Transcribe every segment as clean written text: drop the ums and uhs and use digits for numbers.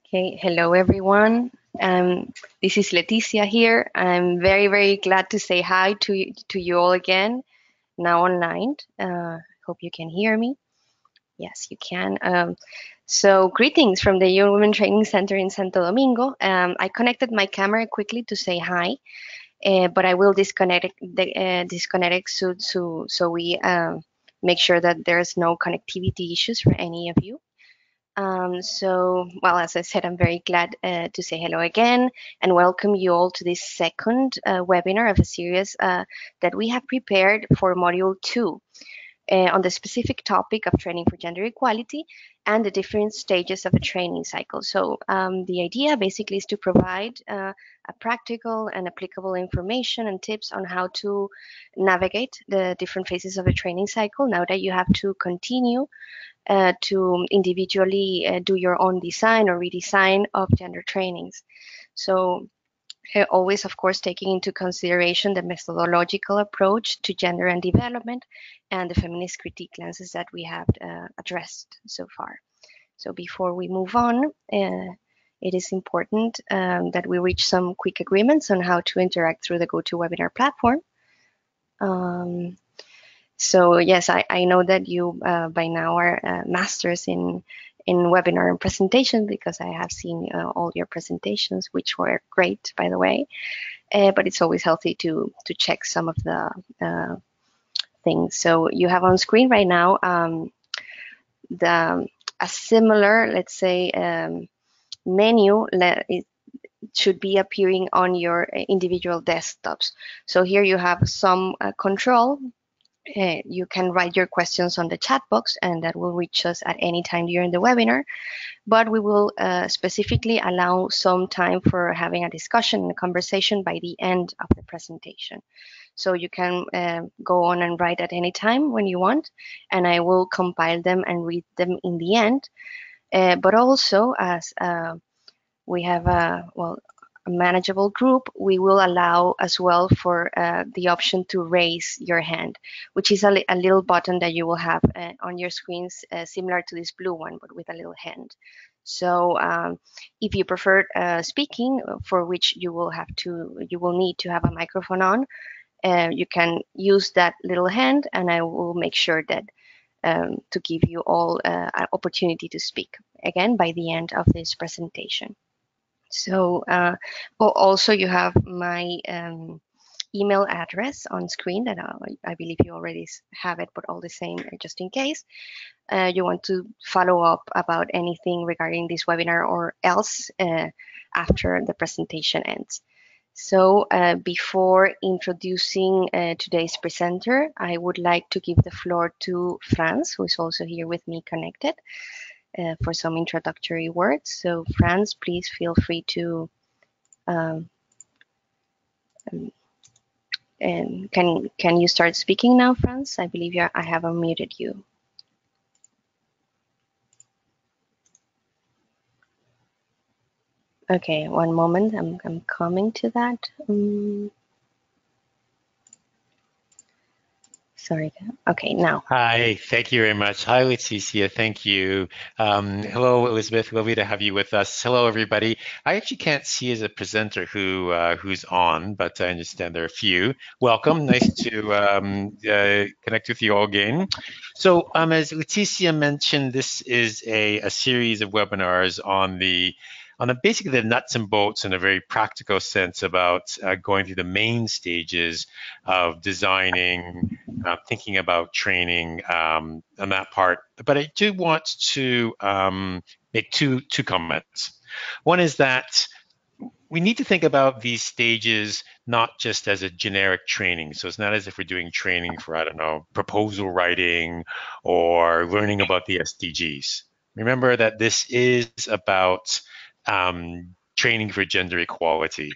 Okay, hello everyone. This is Leticia here. I'm very glad to say hi to you all again, now online. Hope you can hear me. Yes, you can. So greetings from the Young Women Training Center in Santo Domingo. I connected my camera quickly to say hi, but I will disconnect it soon so we make sure that there's no connectivity issues for any of you. Well, as I said, I'm very glad to say hello again and welcome you all to this second webinar of a series that we have prepared for Module 2 on the specific topic of training for gender equality and the different stages of a training cycle. So the idea basically is to provide a practical and applicable information and tips on how to navigate the different phases of a training cycle now that you have to continue to individually do your own design or redesign of gender trainings. So always, of course, taking into consideration the methodological approach to gender and development and the feminist critique lenses that we have addressed so far. So before we move on, it is important that we reach some quick agreements on how to interact through the GoToWebinar platform. So yes, I know that you by now are masters in webinar and presentation because I have seen all your presentations, which were great, by the way. But it's always healthy to check some of the things. So you have on screen right now a similar, let's say, menu. It should be appearing on your individual desktops. So here you have some control. You can write your questions on the chat box and that will reach us at any time during the webinar, but we will specifically allow some time for having a discussion and a conversation by the end of the presentation. So you can go on and write at any time when you want, and I will compile them and read them in the end. But also, as we have a manageable group, we will allow as well for the option to raise your hand, which is a little button that you will have on your screens similar to this blue one, but with a little hand. So if you prefer speaking, for which you will need to have a microphone on, you can use that little hand and I will make sure that to give you all an opportunity to speak again by the end of this presentation. So also you have my email address on screen that I believe you already have it, but all the same, just in case you want to follow up about anything regarding this webinar or else after the presentation ends. So before introducing today's presenter, I would like to give the floor to Franz, who is also here with me connected. For some introductory words. So Franz, please feel free to and can you start speaking now, Franz? I believe I have unmuted you. Okay, one moment. I'm coming to that. Sorry. Okay, now. Hi, thank you very much. Hi, Leticia. Thank you. Hello, Elizabeth. Lovely to have you with us. Hello, everybody. I actually can't see as a presenter who's on, but I understand there are a few. Welcome. Nice to connect with you all again. So, as Leticia mentioned, this is a series of webinars on basically the nuts and bolts in a very practical sense about going through the main stages of designing, thinking about training on that part. But I do want to make two comments. One is that we need to think about these stages not just as a generic training. So it's not as if we're doing training for, I don't know, proposal writing or learning about the SDGs. Remember that this is about training for gender equality.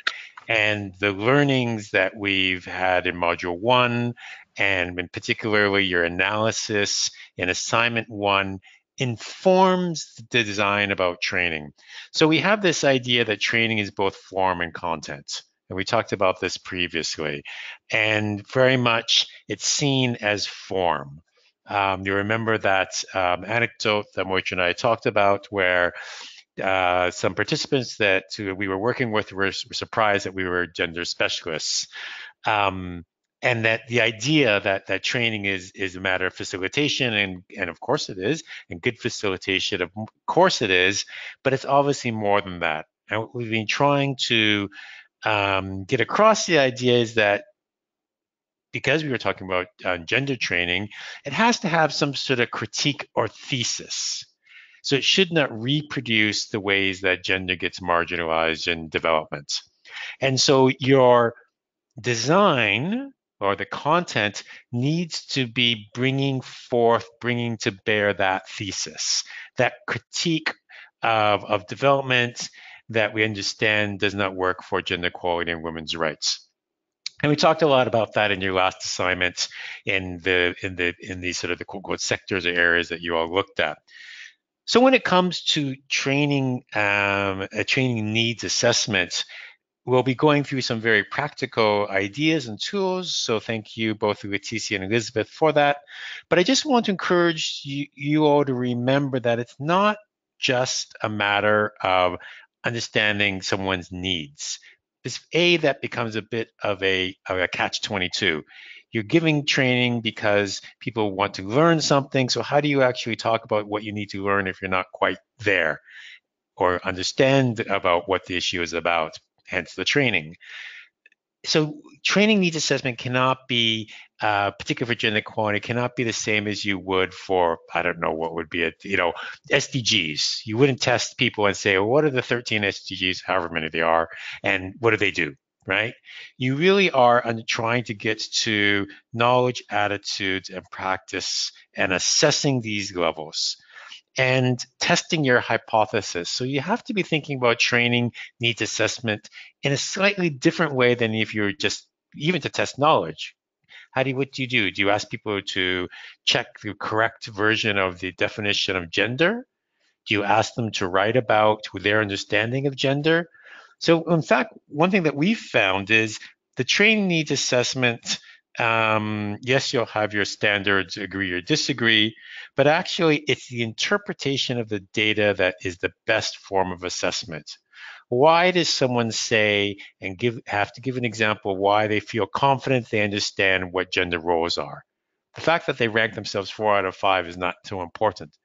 And the learnings that we've had in Module 1, and in particularly your analysis in Assignment 1, informs the design about training. So we have this idea that training is both form and content. And we talked about this previously. And very much it's seen as form. You remember that anecdote that Moitra and I talked about where some participants that we were working with were surprised that we were gender specialists. Um, and that the idea that training is a matter of facilitation, and of course it is, and good facilitation, of course it is, but it's obviously more than that. And what we've been trying to get across the idea is that because we were talking about gender training, it has to have some sort of critique or thesis. So it should not reproduce the ways that gender gets marginalized in development. And so your design or the content needs to be bringing to bear that thesis, that critique of development that we understand does not work for gender equality and women's rights. And we talked a lot about that in your last assignment in the sort of the quote unquote sectors or areas that you all looked at. So when it comes to training, a training needs assessment, we'll be going through some very practical ideas and tools. So thank you both Leticia and Elisabeth for that. But I just want to encourage you all to remember that it's not just a matter of understanding someone's needs. That becomes a bit of a catch-22. You're giving training because people want to learn something. So how do you actually talk about what you need to learn if you're not quite there or understand about what the issue is about? Hence the training. So training needs assessment cannot be, particularly for gender equality, cannot be the same as you would for, I don't know, what would be it, SDGs. You wouldn't test people and say, well, what are the 13 SDGs, however many they are, and what do they do, right? You really are trying to get to knowledge, attitudes, and practice and assessing these levels and testing your hypothesis. So you have to be thinking about training needs assessment in a slightly different way than if you're just even to test knowledge. What do you do? Do you ask people to check the correct version of the definition of gender? Do you ask them to write about their understanding of gender? So, in fact, one thing that we've found is the training needs assessment. Yes, you'll have your standards, agree or disagree, but actually, it's the interpretation of the data that is the best form of assessment. Why does someone say and have to give an example why they feel confident they understand what gender roles are? The fact that they rank themselves 4 out of 5 is not too important.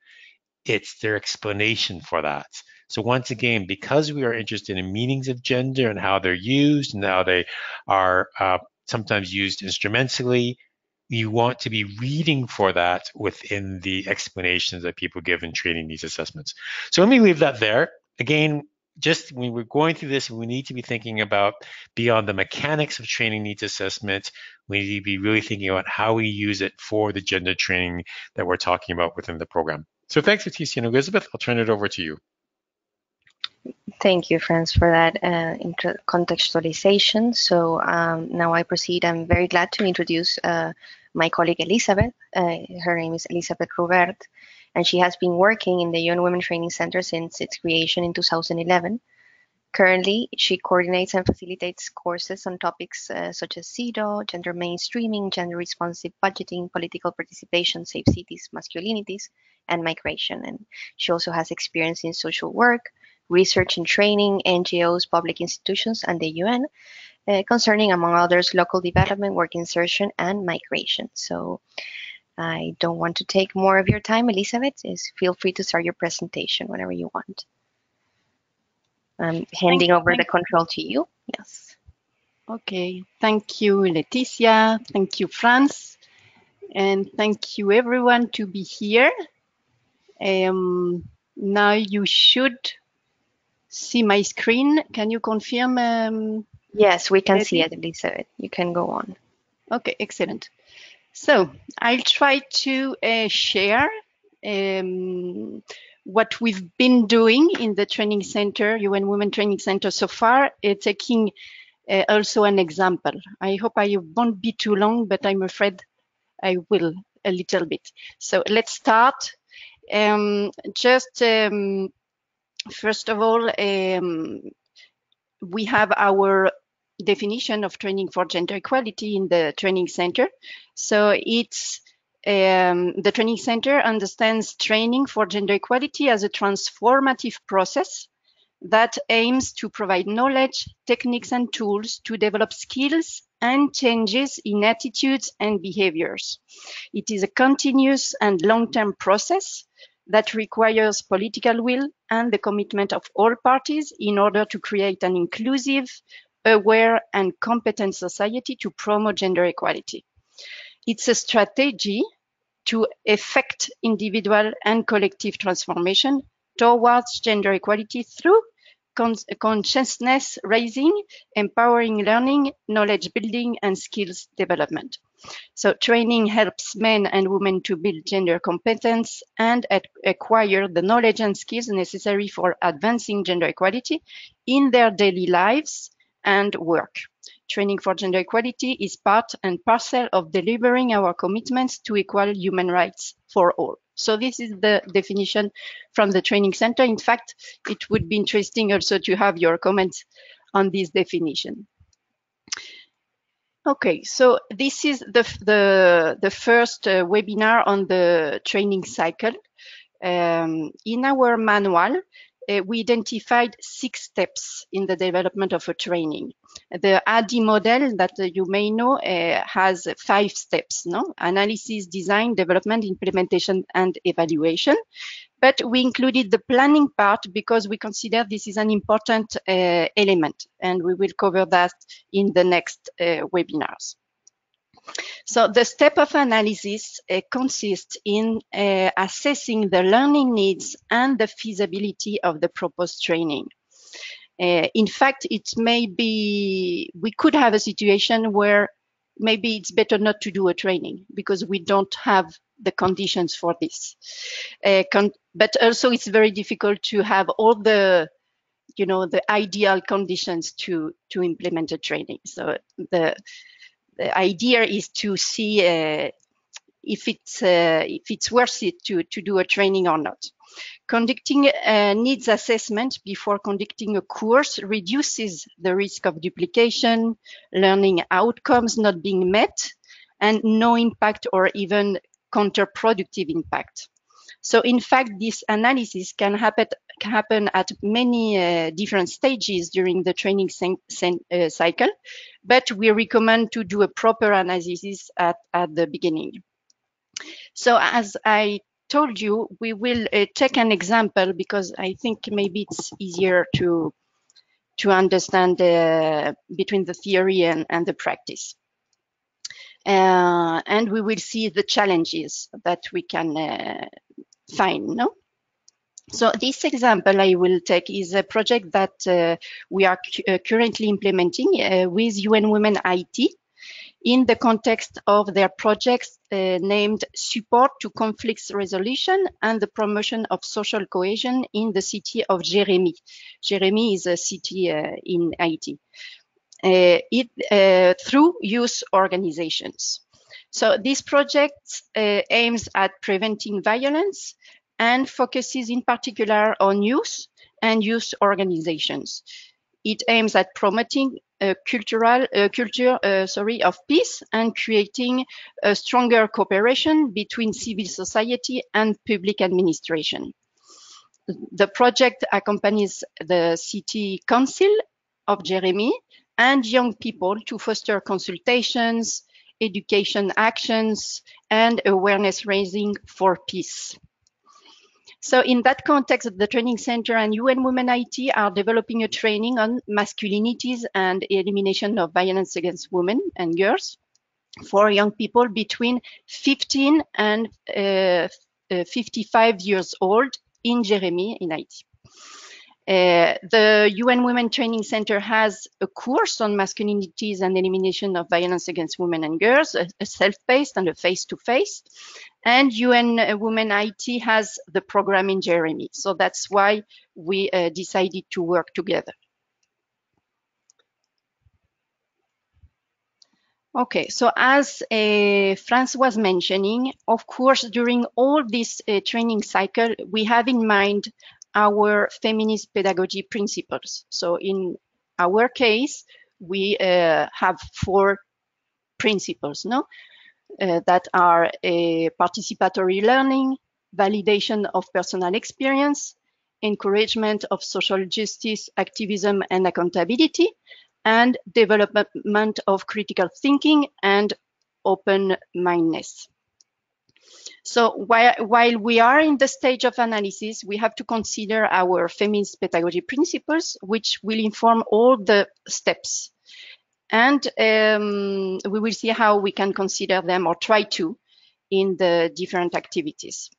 It's their explanation for that. So once again, because we are interested in meanings of gender and how they're used and how they are sometimes used instrumentally, you want to be reading for that within the explanations that people give in training these assessments. So let me leave that there. Again, just when we're going through this, we need to be thinking about beyond the mechanics of training needs assessment, we need to be really thinking about how we use it for the gender training that we're talking about within the program. So thanks, Leticia and Elisabeth. I'll turn it over to you. Thank you, Franz, for that contextualization. So now I proceed. I'm very glad to introduce my colleague Elisabeth. Her name is Elisabeth Robert, and she has been working in the UN Women Training Center since its creation in 2011. Currently, she coordinates and facilitates courses on topics such as CEDAW, gender mainstreaming, gender-responsive budgeting, political participation, safe cities, masculinities, and migration. And she also has experience in social work, research and training, NGOs, public institutions, and the UN, concerning, among others, local development, work insertion, and migration. So I don't want to take more of your time, Elisabeth. Feel free to start your presentation whenever you want. I'm handing over the control to you. Yes. Okay. Thank you, Leticia. Thank you, Franz. And thank you, everyone, to be here. Now you should see my screen. Can you confirm? Yes, we can see it, Elisabeth. You can go on. Okay, excellent. So I'll try to share what we've been doing in the training center, UN Women Training Center so far, taking also an example. I hope I won't be too long, but I'm afraid I will a little bit. So let's start. First of all, we have our definition of training for gender equality in the training center. So it's the training center understands training for gender equality as a transformative process that aims to provide knowledge, techniques, and tools to develop skills and changes in attitudes and behaviors. It is a continuous and long-term process that requires political will and the commitment of all parties in order to create an inclusive, aware, and competent society to promote gender equality. It's a strategy to effect individual and collective transformation towards gender equality through consciousness raising, empowering learning, knowledge building, and skills development. So training helps men and women to build gender competence and acquire the knowledge and skills necessary for advancing gender equality in their daily lives and work. Training for gender equality is part and parcel of delivering our commitments to equal human rights for all. So this is the definition from the training center. In fact, it would be interesting also to have your comments on this definition. Okay, so this is the first webinar on the training cycle. In our manual, we identified 6 steps in the development of a training. The ADI model that you may know has 5 steps, no? Analysis, design, development, implementation, and evaluation. But we included the planning part because we consider this is an important element, and we will cover that in the next webinars. So the step of analysis consists in assessing the learning needs and the feasibility of the proposed training. In fact, it may be, we could have a situation where maybe it's better not to do a training because we don't have the conditions for this. But also it's very difficult to have all the, the ideal conditions to implement a training. So the idea is to see if it's worth it to do a training or not. Conducting a needs assessment before conducting a course reduces the risk of duplication, learning outcomes not being met, and no impact or even counterproductive impact. So in fact, this analysis can happen at many different stages during the training cycle, but we recommend to do a proper analysis at the beginning. So as I told you, we will take an example because I think maybe it's easier to understand between the theory and the practice. And we will see the challenges that we can find, no? So this example I will take is a project that we are currently implementing with UN Women IT in the context of their projects named Support to Conflicts Resolution and the Promotion of Social Cohesion in the city of Jérémy. Jérémy is a city in Haiti. Through youth organizations. So this project aims at preventing violence and focuses in particular on youth and youth organizations. It aims at promoting a culture of peace and creating a stronger cooperation between civil society and public administration. The project accompanies the City Council of Jérémy and young people to foster consultations, education actions, and awareness raising for peace. So in that context, the Training Center and UN Women IT are developing a training on masculinities and elimination of violence against women and girls for young people between 15 and 55 years old in Jérémy in Haiti. The UN Women Training Center has a course on masculinities and elimination of violence against women and girls, a self-paced and a face-to-face. And UN Women IT has the program in Jérémy. So that's why we decided to work together. Okay, so as Franz was mentioning, of course, during all this training cycle, we have in mind our feminist pedagogy principles. So in our case, we have 4 principles, no? that are participatory learning, validation of personal experience, encouragement of social justice, activism, and accountability, and development of critical thinking and open-mindedness. So while we are in the stage of analysis, we have to consider our feminist pedagogy principles, which will inform all the steps. And we will see how we can consider them or try to in the different activities.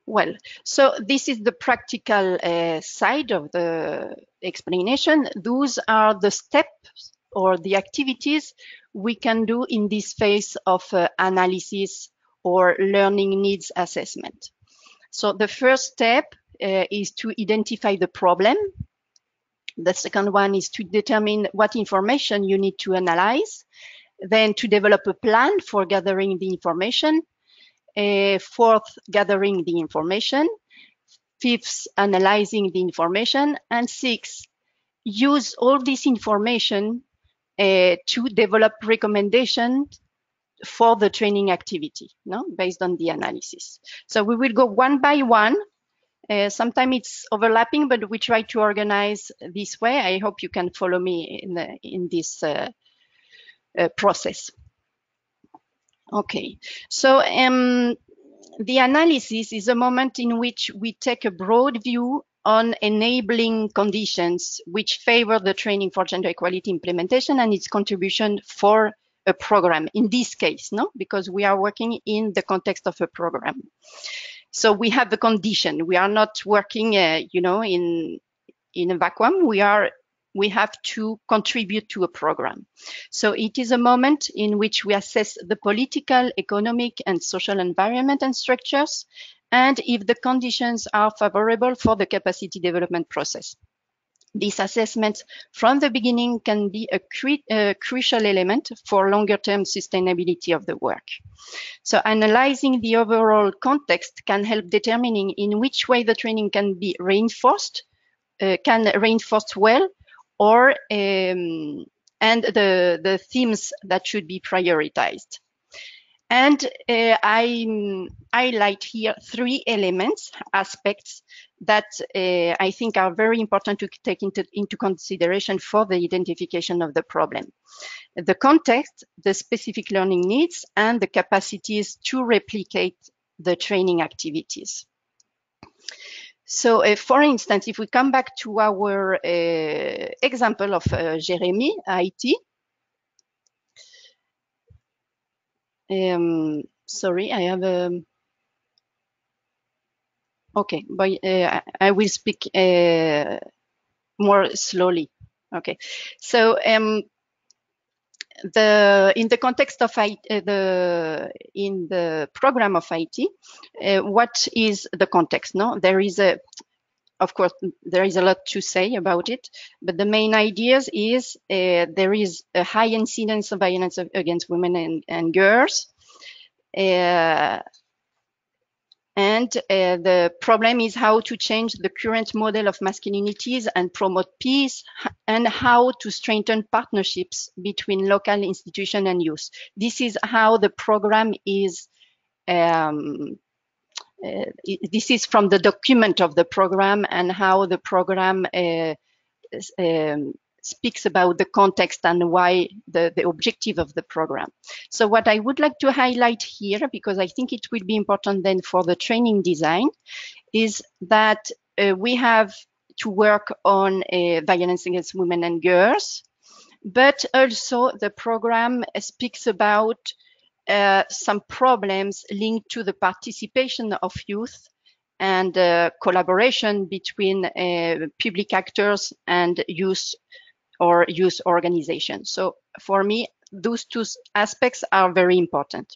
Well, so this is the practical side of the explanation. Those are the steps or the activities we can do in this phase of analysis or learning needs assessment. So the first step is to identify the problem. The second one is to determine what information you need to analyze, then to develop a plan for gathering the information, fourth, gathering the information, fifth, analyzing the information, and sixth, use all this information to develop recommendations for the training activity, based on the analysis. So we will go one by one. Sometimes it's overlapping, but we try to organize this way. I hope you can follow me in this process. Okay, so the analysis is a moment in which we take a broad view on enabling conditions which favor the training for gender equality implementation and its contribution for a program. In this case, because we are working in the context of a program. So we have the condition. We are not working, in a vacuum. We have to contribute to a program. So it is a moment in which we assess the political, economic, and social environment and structures, and if the conditions are favorable for the capacity development process. This assessment from the beginning can be a crucial element for longer-term sustainability of the work. So analyzing the overall context can help determining in which way the training can be reinforced, well, or and the themes that should be prioritized. And I highlight here 3 aspects that I think are very important to take into consideration for the identification of the problem. The context, the specific learning needs, and the capacities to replicate the training activities. So, for instance, if we come back to our example of Jeremy, IT. Sorry, I have a... Okay, but I will speak more slowly. Okay, so in the context of in the program of IT, what is the context? There is of course, there is a lot to say about it, but the main ideas is there is a high incidence of violence against women and girls. And the problem is how to change the current model of masculinities and promote peace, and how to strengthen partnerships between local institutions and youth. This is how the program is this is from the document of the program and how the program speaks about the context and why the objective of the program. So what I would like to highlight here, because I think it will be important then for the training design, is that we have to work on violence against women and girls, but also the program speaks about some problems linked to the participation of youth and collaboration between public actors and youth or youth organizations. So for me, those 2 aspects are very important.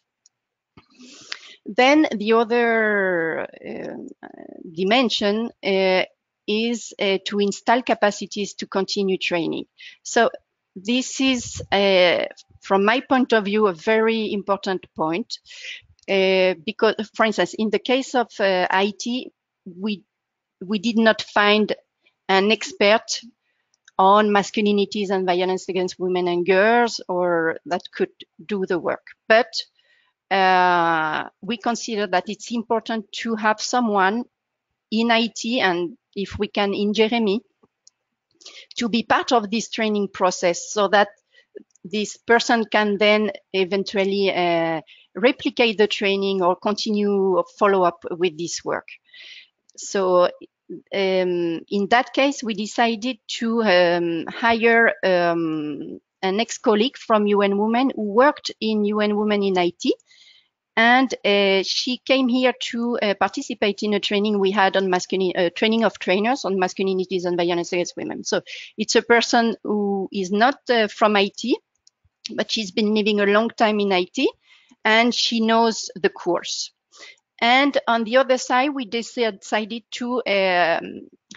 Then the other dimension is to install capacities to continue training. So this is, from my point of view, a very important point, because, for instance, in the case of IT, we did not find an expert on masculinities and violence against women and girls, or that could do the work. But we consider that it's important to have someone in IT, and if we can in Jeremy, to be part of this training process, so that this person can then eventually replicate the training or continue follow up with this work. So in that case, we decided to hire an ex-colleague from UN Women who worked in UN Women in IT. And she came here to participate in a training we had on training of trainers on masculinities and violence against women. So it's a person who is not from IT, but she's been living a long time in IT, and she knows the course. And on the other side, we decided to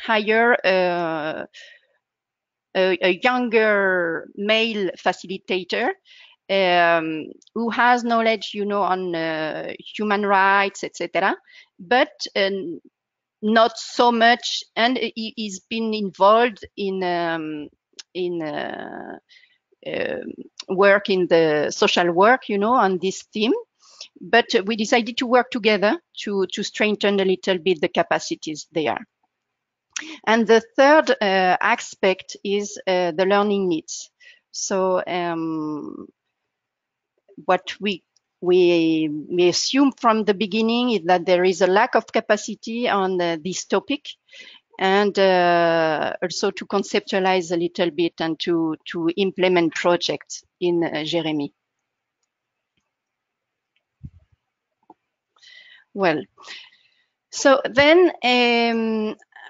hire a younger male facilitator who has knowledge, on human rights, etc., but not so much, and he's been involved in work in the social work, on this theme. But we decided to work together to strengthen a little bit the capacities there. And the third aspect is the learning needs. So what we assume from the beginning is that there is a lack of capacity on this topic, and also to conceptualize a little bit and to implement projects in Jeremy. Well, so then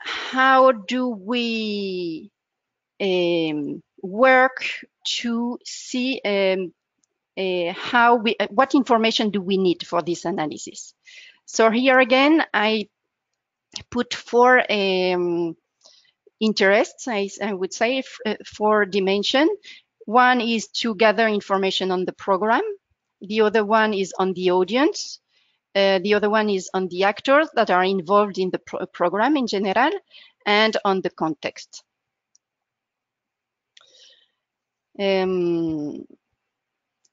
how do we work to see what information do we need for this analysis? So here again, I put 4 interests, I would say, 4 dimensions. One is to gather information on the program. The other one is on the audience. The other one is on the actors that are involved in the program in general, and on the context.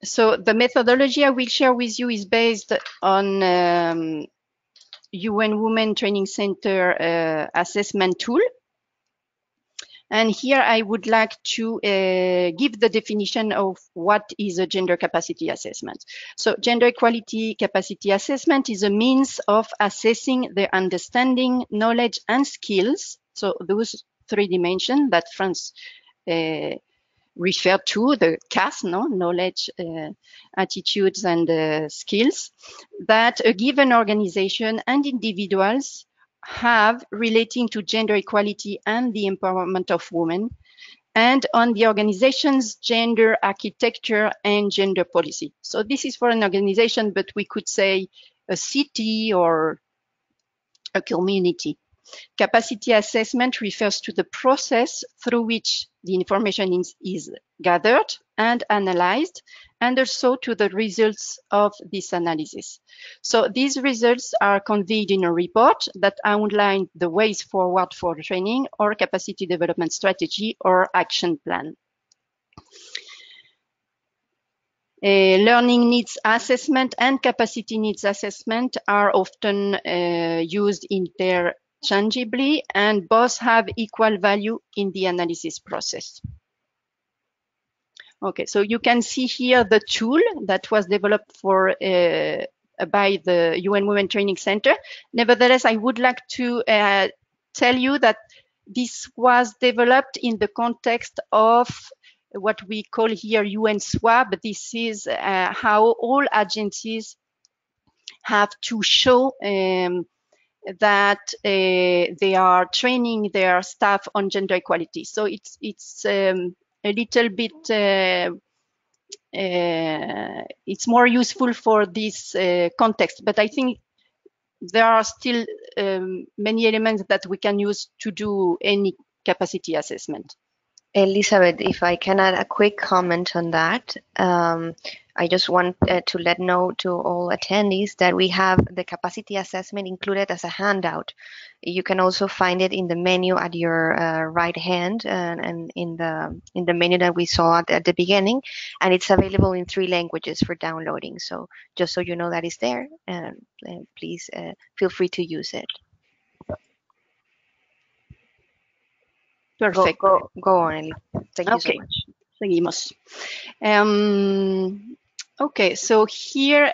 So the methodology I will share with you is based on UN Women Training Center assessment tool. And here I would like to give the definition of what is a gender capacity assessment. So gender equality capacity assessment is a means of assessing the understanding, knowledge, and skills. So those 3 dimensions that Franz referred to, the CAS, knowledge, attitudes, and skills, that a given organization and individuals have relating to gender equality and the empowerment of women, and on the organization's gender architecture and gender policy. So this is for an organization, but we could say a city or a community. Capacity assessment refers to the process through which the information is gathered and analyzed, and also to the results of this analysis. So these results are conveyed in a report that outline the ways forward for training or capacity development strategy or action plan. Learning needs assessment and capacity needs assessment are often used interchangeably, and both have equal value in the analysis process. Okay, so you can see here the tool that was developed by the UN Women Training Center. Nevertheless, I would like to tell you that this was developed in the context of what we call here UN SWAB. This is how all agencies have to show that they are training their staff on gender equality. So it's a little bit, it's more useful for this context, but I think there are still many elements that we can use to do any capacity assessment. Elisabeth, if I can add a quick comment on that. I just want to let know to all attendees that we have the capacity assessment included as a handout. You can also find it in the menu at your right hand and in the menu that we saw at the beginning, and it's available in 3 languages for downloading. So just so you know that it's there, and please feel free to use it. Perfect. Go on, Ellie. Thank you so Okay, much. seguimos. Okay, so here,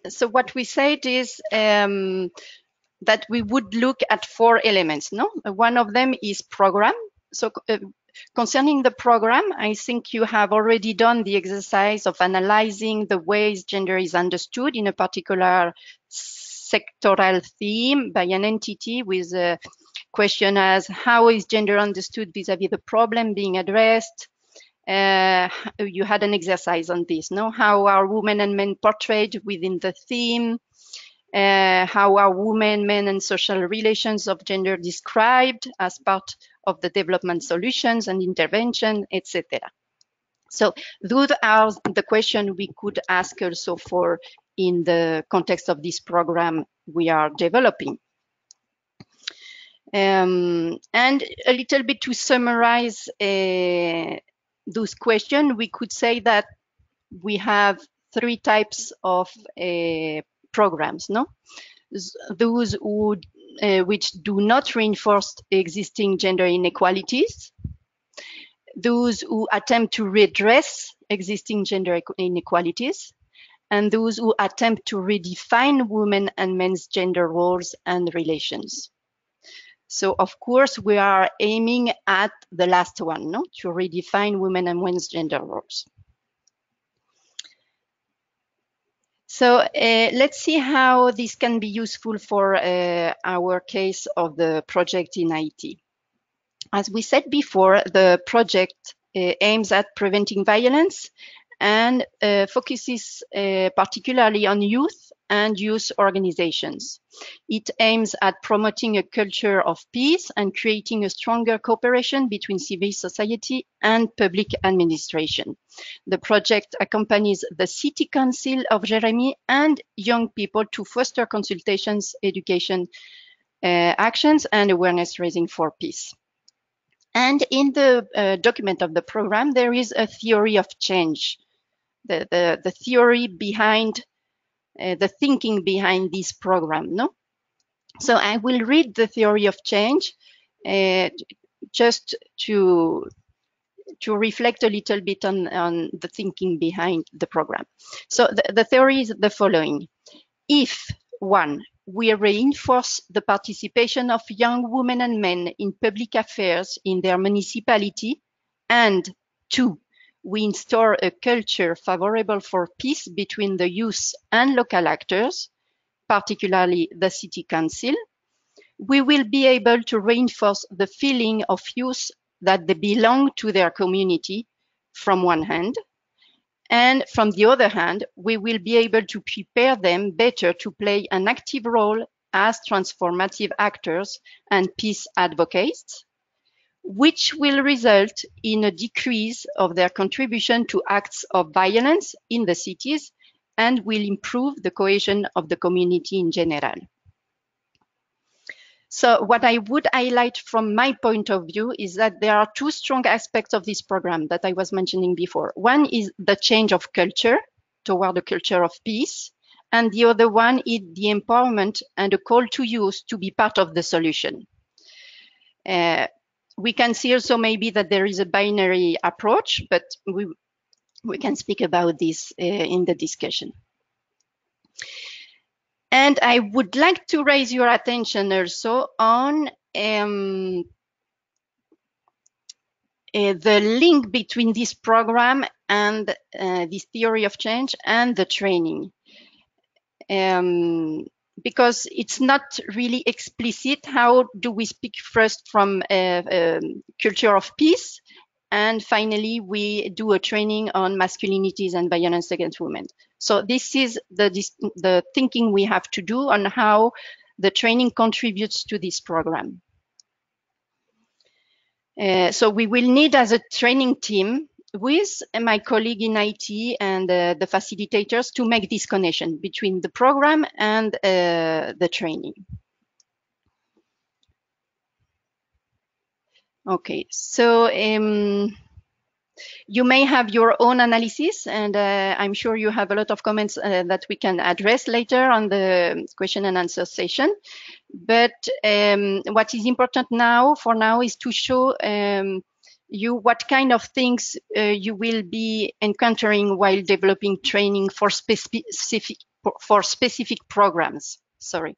so what we said is that we would look at 4 elements, no? One of them is program. So concerning the program, I think you have already done the exercise of analyzing the ways gender is understood in a particular sectoral theme by an entity with a question as how is gender understood vis-a-vis the problem being addressed. You had an exercise on this, no? How are women and men portrayed within the theme? How are women, men, and social relations of gender described as part of the development solutions and intervention, etc. So those are the questions we could ask also for in the context of this program we are developing. And a little bit to summarize those questions, we could say that we have 3 types of programs, no? Those who, which do not reinforce existing gender inequalities, those who attempt to redress existing gender inequalities, and those who attempt to redefine women and men's gender roles and relations. So of course, we are aiming at the last one, no? To redefine women and men's gender roles. So let's see how this can be useful for our case of the project in Haiti. As we said before, the project aims at preventing violence and focuses particularly on youth and youth organizations. It aims at promoting a culture of peace and creating a stronger cooperation between civil society and public administration. The project accompanies the City Council of Jeremy and young people to foster consultations, education actions, and awareness raising for peace. And in the document of the program, there is a theory of change, the theory behind, the thinking behind this program, no? So I will read the theory of change just to reflect a little bit on the thinking behind the program. So the theory is the following. If, 1, we reinforce the participation of young women and men in public affairs in their municipality, and 2, we install a culture favorable for peace between the youth and local actors, particularly the city council, we will be able to reinforce the feeling of youth that they belong to their community from one hand, and from the other hand, we will be able to prepare them better to play an active role as transformative actors and peace advocates, which will result in a decrease of their contribution to acts of violence in the cities and will improve the cohesion of the community in general. So what I would highlight from my point of view is that there are 2 strong aspects of this program that I was mentioning before. One is the change of culture toward a culture of peace, and the other one is the empowerment and a call to youth to be part of the solution. We can see also maybe that there is a binary approach, but we can speak about this in the discussion. And I would like to raise your attention also on the link between this program and this theory of change and the training. Because it's not really explicit. How do we speak first from a culture of peace, and finally we do a training on masculinities and violence against women? So this is the thinking we have to do on how the training contributes to this program. So we will need, as a training team, with my colleague in IT and the facilitators to make this connection between the program and the training. Okay, so you may have your own analysis, and I'm sure you have a lot of comments that we can address later on the question and answer session. But what is important now, for now, is to show you what kind of things you will be encountering while developing training for specific programs. Sorry.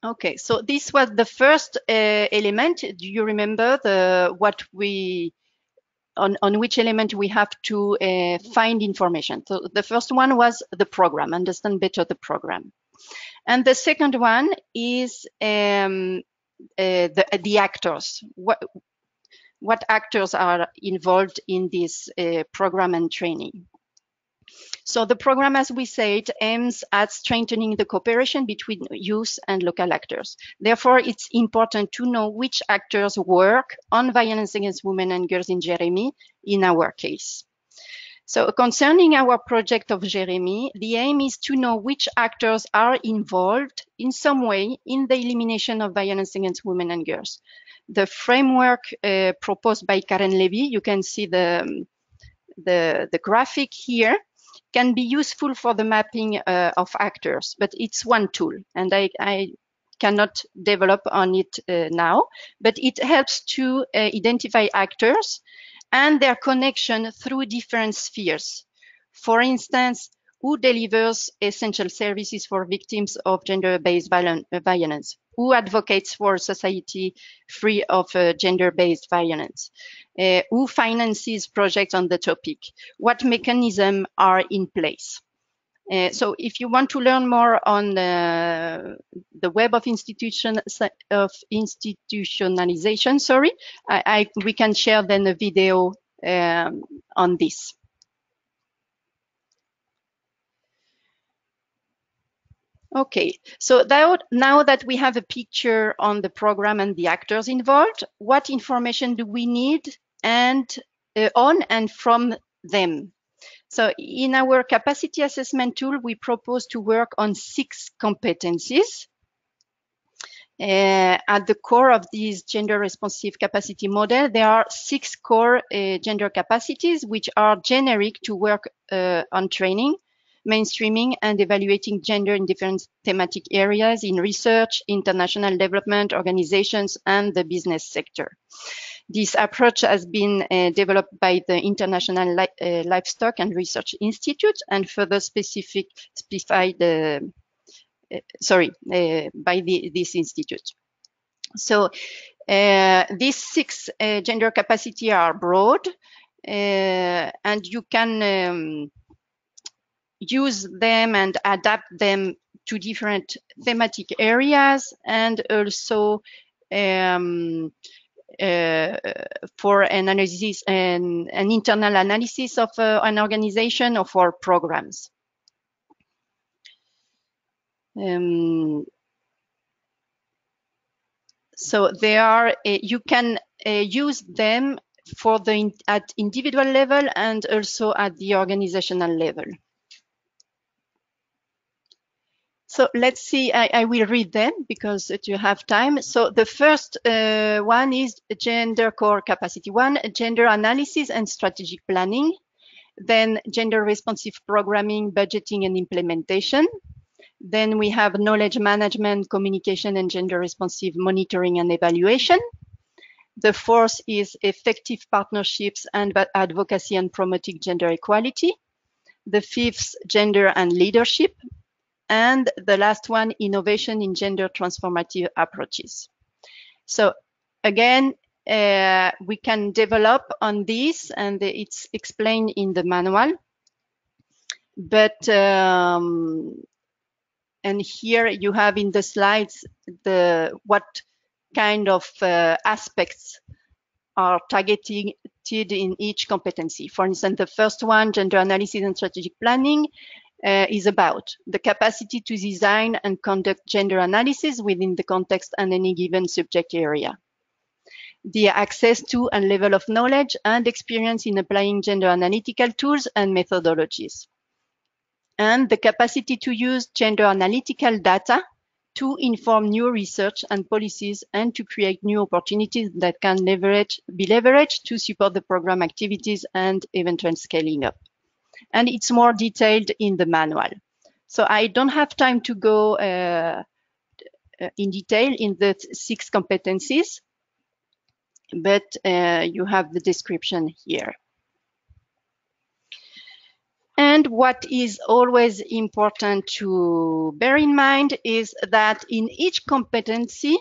Okay, so this was the first element. Do you remember on which element we have to find information? So the first one was the program, understand better the program. And the second one is the actors. What actors are involved in this program and training? So the program, as we said, aims at strengthening the cooperation between youth and local actors. Therefore, it's important to know which actors work on violence against women and girls in Jeremy in our case. So concerning our project of Jeremy, the aim is to know which actors are involved in some way in the elimination of violence against women and girls. The framework proposed by Karen Levy, you can see the graphic here, can be useful for the mapping of actors, but it's one tool, and I cannot develop on it now, but it helps to identify actors and their connection through different spheres. For instance, who delivers essential services for victims of gender-based violence? Who advocates for a society free of gender-based violence? Who finances projects on the topic? What mechanisms are in place? So if you want to learn more on the web of institutionalization, we can share then a video on this. Okay, so now that we have a picture on the program and the actors involved, what information do we need and on and from them? So in our capacity assessment tool, we propose to work on 6 competencies. At the core of this gender responsive capacity model, there are 6 core gender capacities, which are generic to work on training, mainstreaming, and evaluating gender in different thematic areas in research, international development, organizations, and the business sector. This approach has been developed by the International Livestock and Research Institute and further specified by this institute. So these 6 gender capacity are broad, and you can use them and adapt them to different thematic areas, and also for an analysis and an internal analysis of an organization or for programs. So they are you can use them for at individual level and also at the organizational level. So let's see, I will read them because you have time. So the first one is gender core capacity 1, gender analysis and strategic planning. Then gender responsive programming, budgeting and implementation. Then we have knowledge management, communication and gender responsive monitoring and evaluation. The fourth is effective partnerships and advocacy and promoting gender equality. The fifth, gender and leadership. And the last one, innovation in gender transformative approaches. So again, we can develop on this, and it's explained in the manual. But and here you have in the slides what kind of aspects are targeted in each competency. For instance, the first one, gender analysis and strategic planning, is about the capacity to design and conduct gender analysis within the context and any given subject area. the access to and level of knowledge and experience in applying gender analytical tools and methodologies, and the capacity to use gender analytical data to inform new research and policies and to create new opportunities that can be leveraged to support the program activities and eventual scaling up. And it's more detailed in the manual. So I don't have time to go in detail in the 6 competencies, but you have the description here. And what is always important to bear in mind is that in each competency,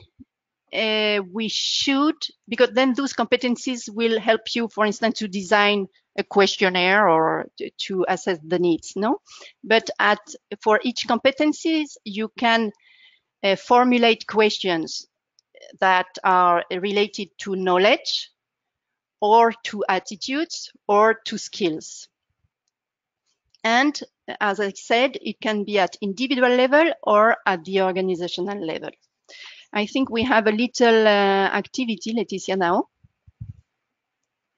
we should, because then those competencies will help you, for instance, to design a questionnaire or to assess the needs, no? But for each competencies, you can formulate questions that are related to knowledge or to attitudes or to skills. And as I said, it can be at individual level or at the organizational level. I think we have a little activity, Laetitia, now.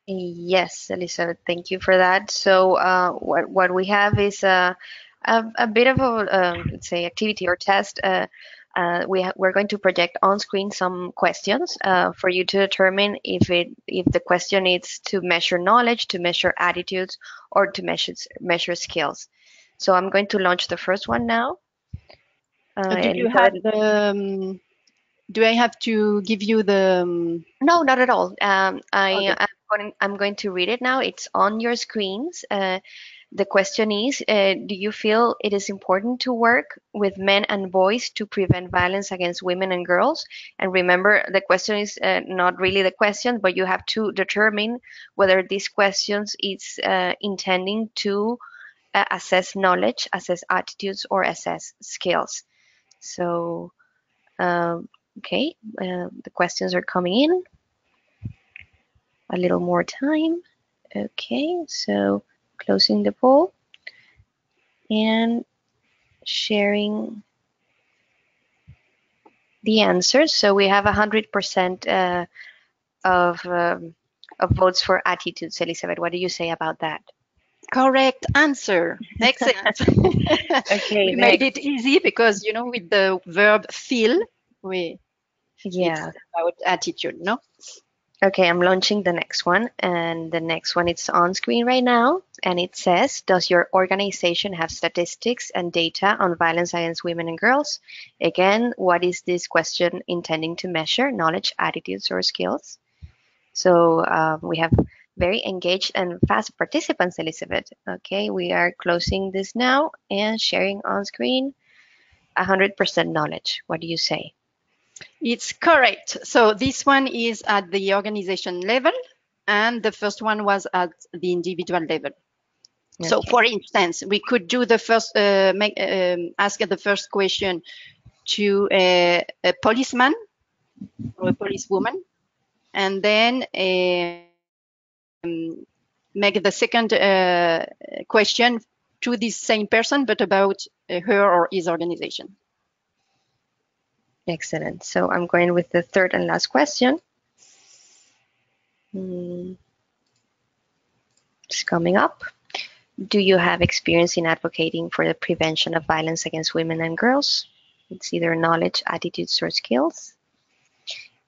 Yes, Elisabeth, thank you for that. So what we have is a bit of a let's say activity or test. We're going to project on screen some questions for you to determine if the question is to measure knowledge, to measure attitudes, or to measure skills. So I'm going to launch the first one now. Do you have the? Do I have to give you the? No, not at all. Okay. I'm going to read it now. It's on your screens. The question is, do you feel it is important to work with men and boys to prevent violence against women and girls? And remember, the question is not really the question, but you have to determine whether these questions is intending to assess knowledge, assess attitudes, or assess skills. So, okay, the questions are coming in. A little more time. Okay, so closing the poll and sharing the answers. So we have 100% of votes for attitudes. Elisabeth, what do you say about that? Correct answer. Excellent. Okay, we made it easy because, you know, with the verb feel, it's about attitude, no? Okay, I'm launching the next one, and the next one is on screen right now, and it says, does your organization have statistics and data on violence against women and girls? Again, what is this question intending to measure? Knowledge, attitudes, or skills? So we have very engaged and fast participants, Elisabeth. Okay, we are closing this now and sharing on screen 100% knowledge. What do you say? It's correct. So this one is at the organization level, and the first one was at the individual level. Okay. So, for instance, we could do the first, ask the first question to a policeman or a policewoman, and then make the second question to this same person, but about her or his organization. Excellent. So I'm going with the third and last question. It's coming up. Do you have experience in advocating for the prevention of violence against women and girls? It's either knowledge, attitudes, or skills.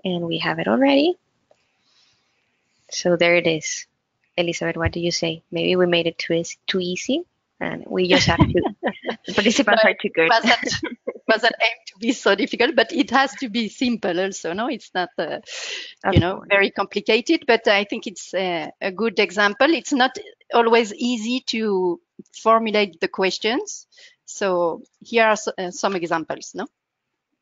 And we have it already. So there it is. Elisabeth, what do you say? Maybe we made it too easy, and we just have to. The participants are too good. Wasn't aimed to be so difficult, but it has to be simple also. No, it's not, very complicated. But I think it's a good example. It's not always easy to formulate the questions. So here are some examples. No.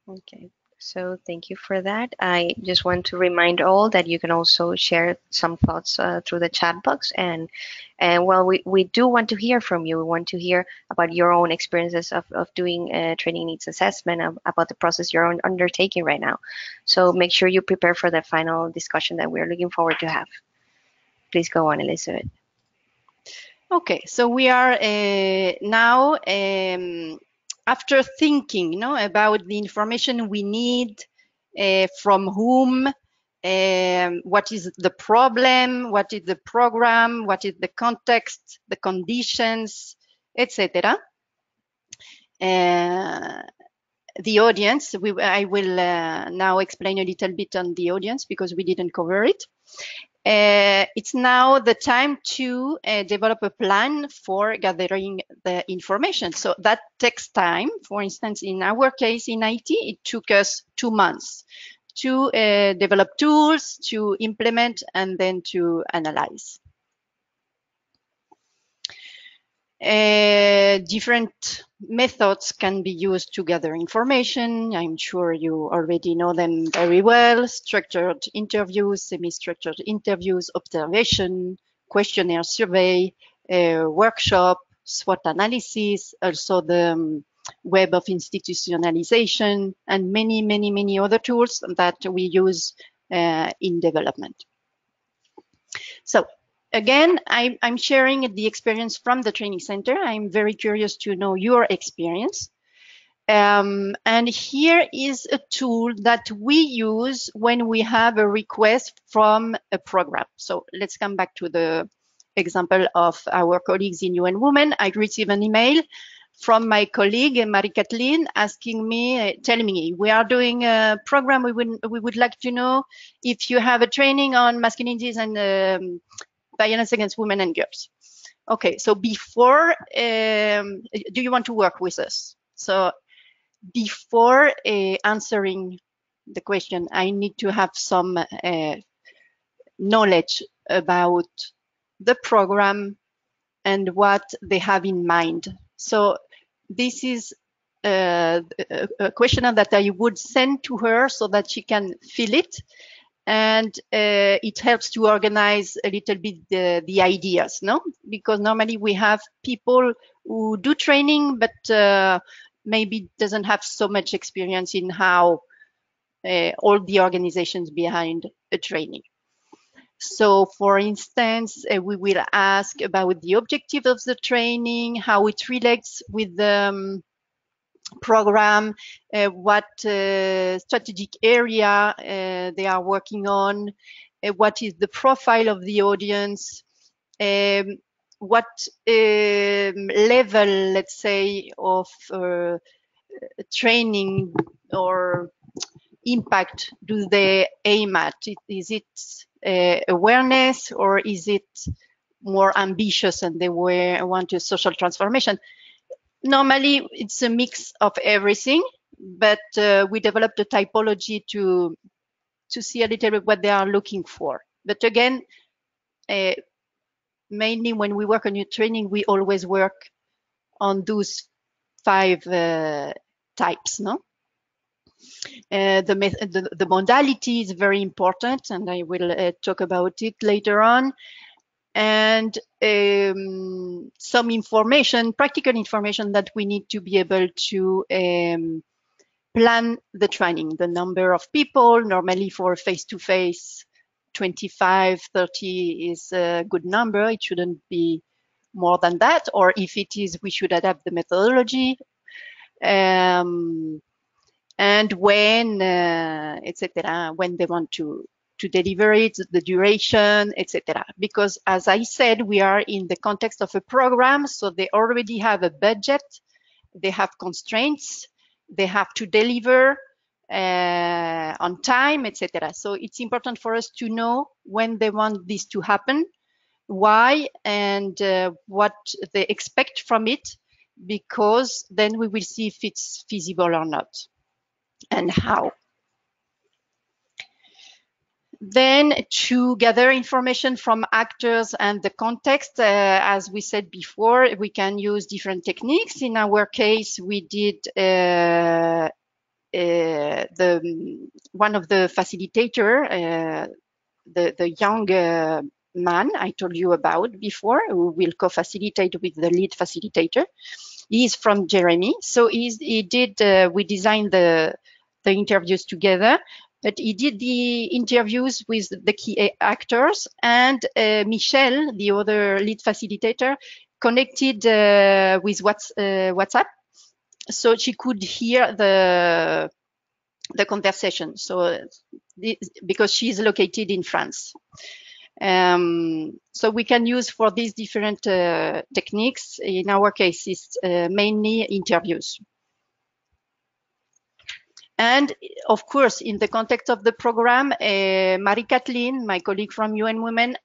Okay. So thank you for that. I just want to remind all that you can also share some thoughts through the chat box. And well, we do want to hear from you. We want to hear about your own experiences of doing training needs assessment, about the process you're undertaking right now. So make sure you prepare for the final discussion that we're looking forward to have. Please go on, Elisabeth. Okay, so we are now after thinking, about the information we need, from whom, what is the problem, what is the program, what is the context, the conditions, etc. The audience, I will now explain a little bit on the audience because we didn't cover it. It's now the time to develop a plan for gathering the information. So that takes time. For instance, in our case in IT, it took us 2 months to develop tools, to implement, and then to analyze. Different methods can be used to gather information. I'm sure you already know them very well. Structured interviews, semi-structured interviews, observation, questionnaire survey, workshop, SWOT analysis, also the web of institutionalization, and many other tools that we use in development. So again, I'm sharing the experience from the training center. I'm very curious to know your experience. And here is a tool that we use when we have a request from a program. So let's come back to the example of our colleagues in UN Women. I received an email from my colleague, Marie-Kathleen, asking me, telling me, we are doing a program. We would like to know if you have a training on masculinities and violence against women and girls. Okay, so before, do you want to work with us? So before answering the question, I need to have some knowledge about the program and what they have in mind. So this is a questionnaire that I would send to her so that she can fill it. And it helps to organize a little bit the ideas, no? Because normally we have people who do training, but maybe doesn't have so much experience in how all the organizations behind a training. So for instance, we will ask about the objective of the training, how it relates with the program, what strategic area they are working on, what is the profile of the audience, what level, let's say, of training or impact do they aim at? Is it awareness, or is it more ambitious and they want a social transformation? Normally, it's a mix of everything, but we developed a typology to see a little bit what they are looking for. But again, mainly when we work on your training, we always work on those 5 types, no? The modality is very important, and I will talk about it later on. And some information, practical information that we need to be able to plan the training, the number of people. Normally for face-to-face, 25, 30 is a good number. It shouldn't be more than that, or if it is, we should adapt the methodology. And when, etc., when they want to deliver it, the duration, etc. Because as I said, we are in the context of a program, so they already have a budget, they have constraints, they have to deliver on time, etc. So it's important for us to know when they want this to happen, why, and what they expect from it, because then we will see if it's feasible or not and how. Then to gather information from actors and the context, as we said before, we can use different techniques. In our case, we did one of the facilitator, the young man I told you about before, who will co-facilitate with the lead facilitator. He's from Jeremy, so we designed the interviews together. But he did the interviews with the key actors, and Michelle, the other lead facilitator, connected with WhatsApp, so she could hear the the conversation. So because she's located in France. So we can use for these different techniques. In our case, it's mainly interviews. And of course, in the context of the program, Marie-Kathleen, my colleague from UN Women,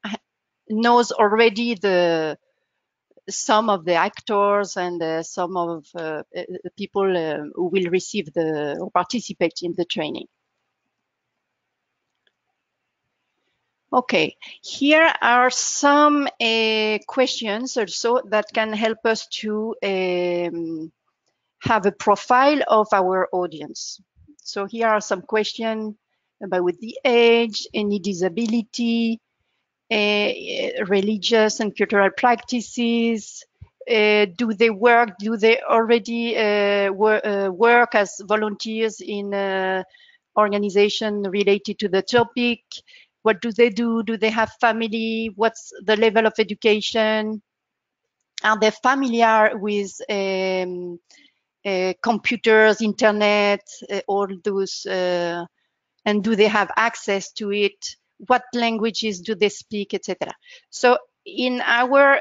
knows already some of the actors and some of the people who will receive or participate in the training. Okay, here are some questions also that can help us to have a profile of our audience. So here are some questions about the age, any disability, religious and cultural practices. Do they work? Do they already work as volunteers in organization related to the topic? What do they do? Do they have family? What's the level of education? Are they familiar with computers, internet, all those, and do they have access to it? What languages do they speak, etc. So in our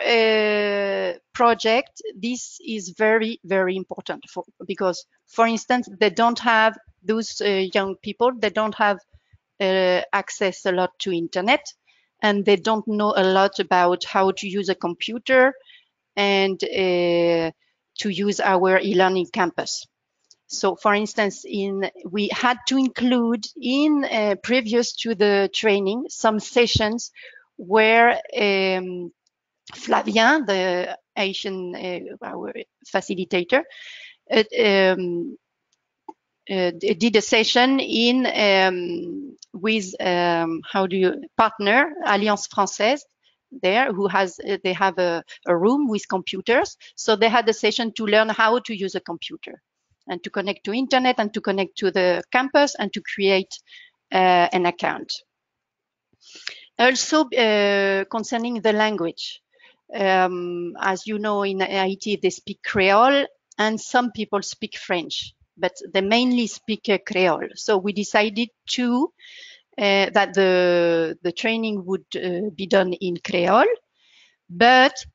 project, this is very, very important because, for instance, they don't have those young people, they don't have access a lot to internet, and they don't know a lot about how to use a computer and to use our e-learning campus. So for instance, we had to include in previous to the training some sessions where Flavien, the Asian our facilitator, did a session with partner Alliance Française there, who has they have a room with computers. So they had a session to learn how to use a computer and to connect to internet and to connect to the campus and to create an account. Also concerning the language, as you know, in Haiti they speak Creole and some people speak French, but they mainly speak Creole. So we decided to that the training would be done in Creole, but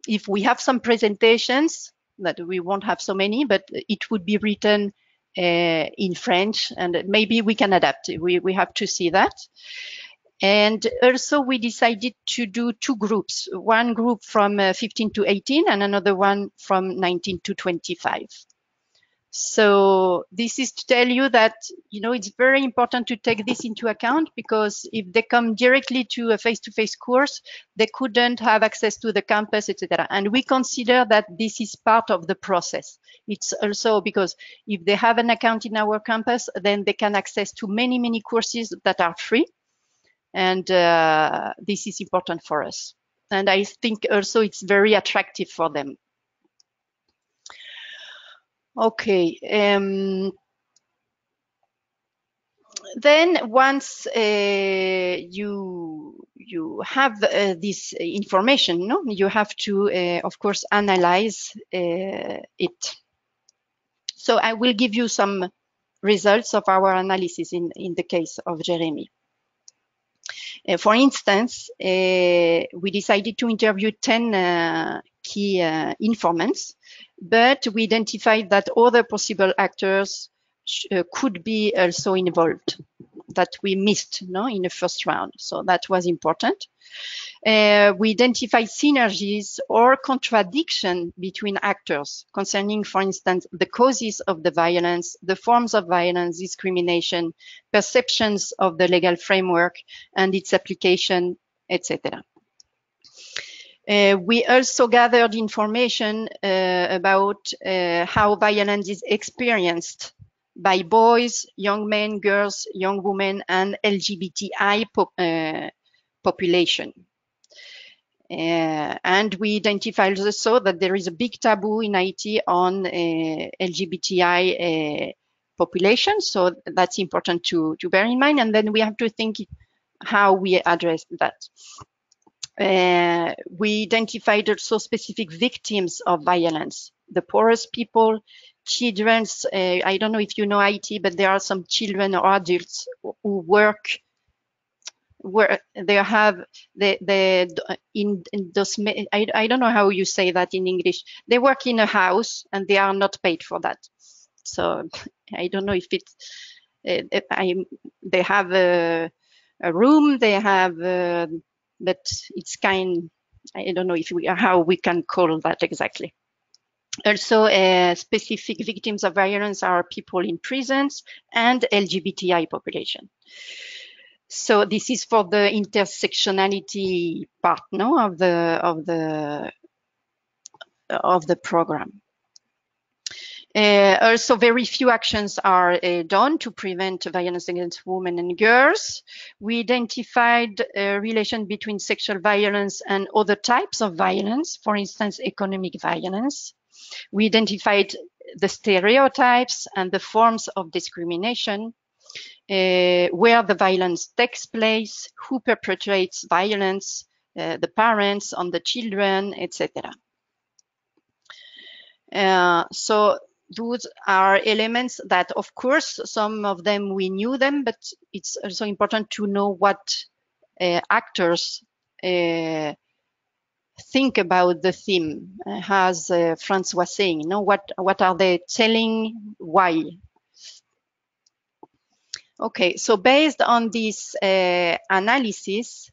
if we have some presentations, that we won't have so many, but it would be written in French, and maybe we can adapt. We have to see that. And also we decided to do two groups, one group from 15 to 18 and another one from 19 to 25. So this is to tell you that, you know, it's very important to take this into account, because if they come directly to a face-to-face course, they couldn't have access to the campus, etc. And we consider that this is part of the process. It's also because if they have an account in our campus, then they can access to many, many courses that are free. And this is important for us. And I think also it's very attractive for them. Okay. Then once you have this information, no, you have to, of course, analyze it. So I will give you some results of our analysis in the case of Jeremy. For instance, we decided to interview 10 key informants, but we identified that other possible actors could be also involved that we missed, no, in the first round. So that was important. We identified synergies or contradiction between actors concerning, for instance, the causes of the violence, the forms of violence, discrimination, perceptions of the legal framework and its application, etc. We also gathered information about how violence is experienced by boys, young men, girls, young women, and LGBTI population. And we identified also that there is a big taboo in Haiti on LGBTI population. So that's important to bear in mind. And then we have to think how we address that. We identified also specific victims of violence, the poorest people, children's, I don't know if you know IT, but there are some children or adults who work where they have in those, I don't know how you say that in English. They work in a house and they are not paid for that. So I don't know if it's they have a room, they have but it's kind, I don't know if how we can call that exactly. Also, specific victims of violence are people in prisons and LGBTI population. So this is for the intersectionality part, no, of the program. Also, very few actions are done to prevent violence against women and girls. We identified a relation between sexual violence and other types of violence, for instance, economic violence. We identified the stereotypes and the forms of discrimination, where the violence takes place, who perpetrates violence, the parents on the children, etc. So those are elements that, of course, some of them we knew them, but it's also important to know what actors think about the theme, as Franz was saying. You know, what are they telling? Why? Okay, so based on this analysis,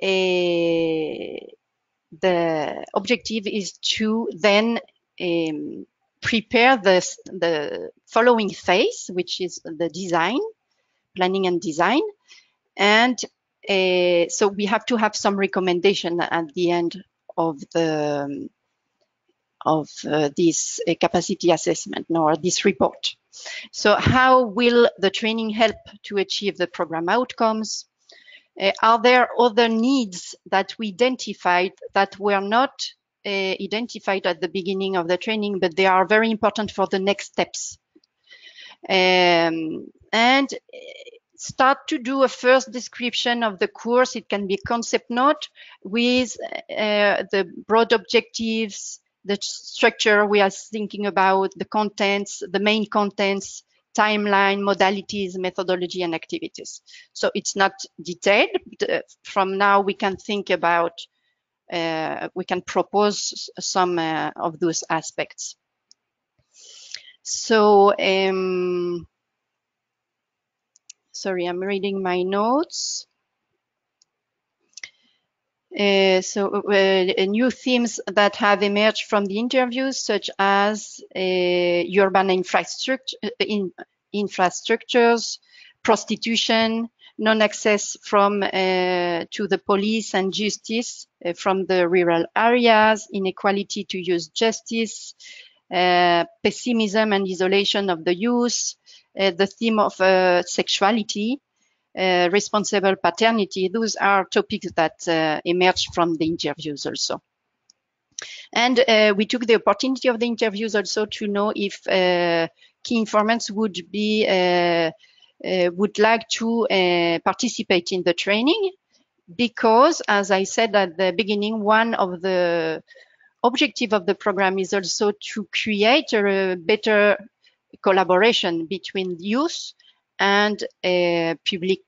the objective is to then prepare the following phase, which is the design, planning and design. And so we have to have some recommendation at the end of the this capacity assessment or this report. So how will the training help to achieve the program outcomes? Are there other needs that we identified that were not identified at the beginning of the training, but they are very important for the next steps? And start to do a first description of the course. It can be a concept note with the broad objectives, the structure we are thinking about, the contents, the main contents, timeline, modalities, methodology, and activities. So it's not detailed. But from now, we can think about, we can propose some of those aspects. So, sorry, I'm reading my notes. New themes that have emerged from the interviews, such as urban infrastructures, prostitution, non-access to the police and justice from the rural areas, inequality to use justice, pessimism and isolation of the youth, the theme of sexuality, responsible paternity. Those are topics that emerged from the interviews also. And we took the opportunity of the interviews also to know if key informants would like to participate in the training, because, as I said at the beginning, one of the objectives of the program is also to create a better collaboration between youth and public,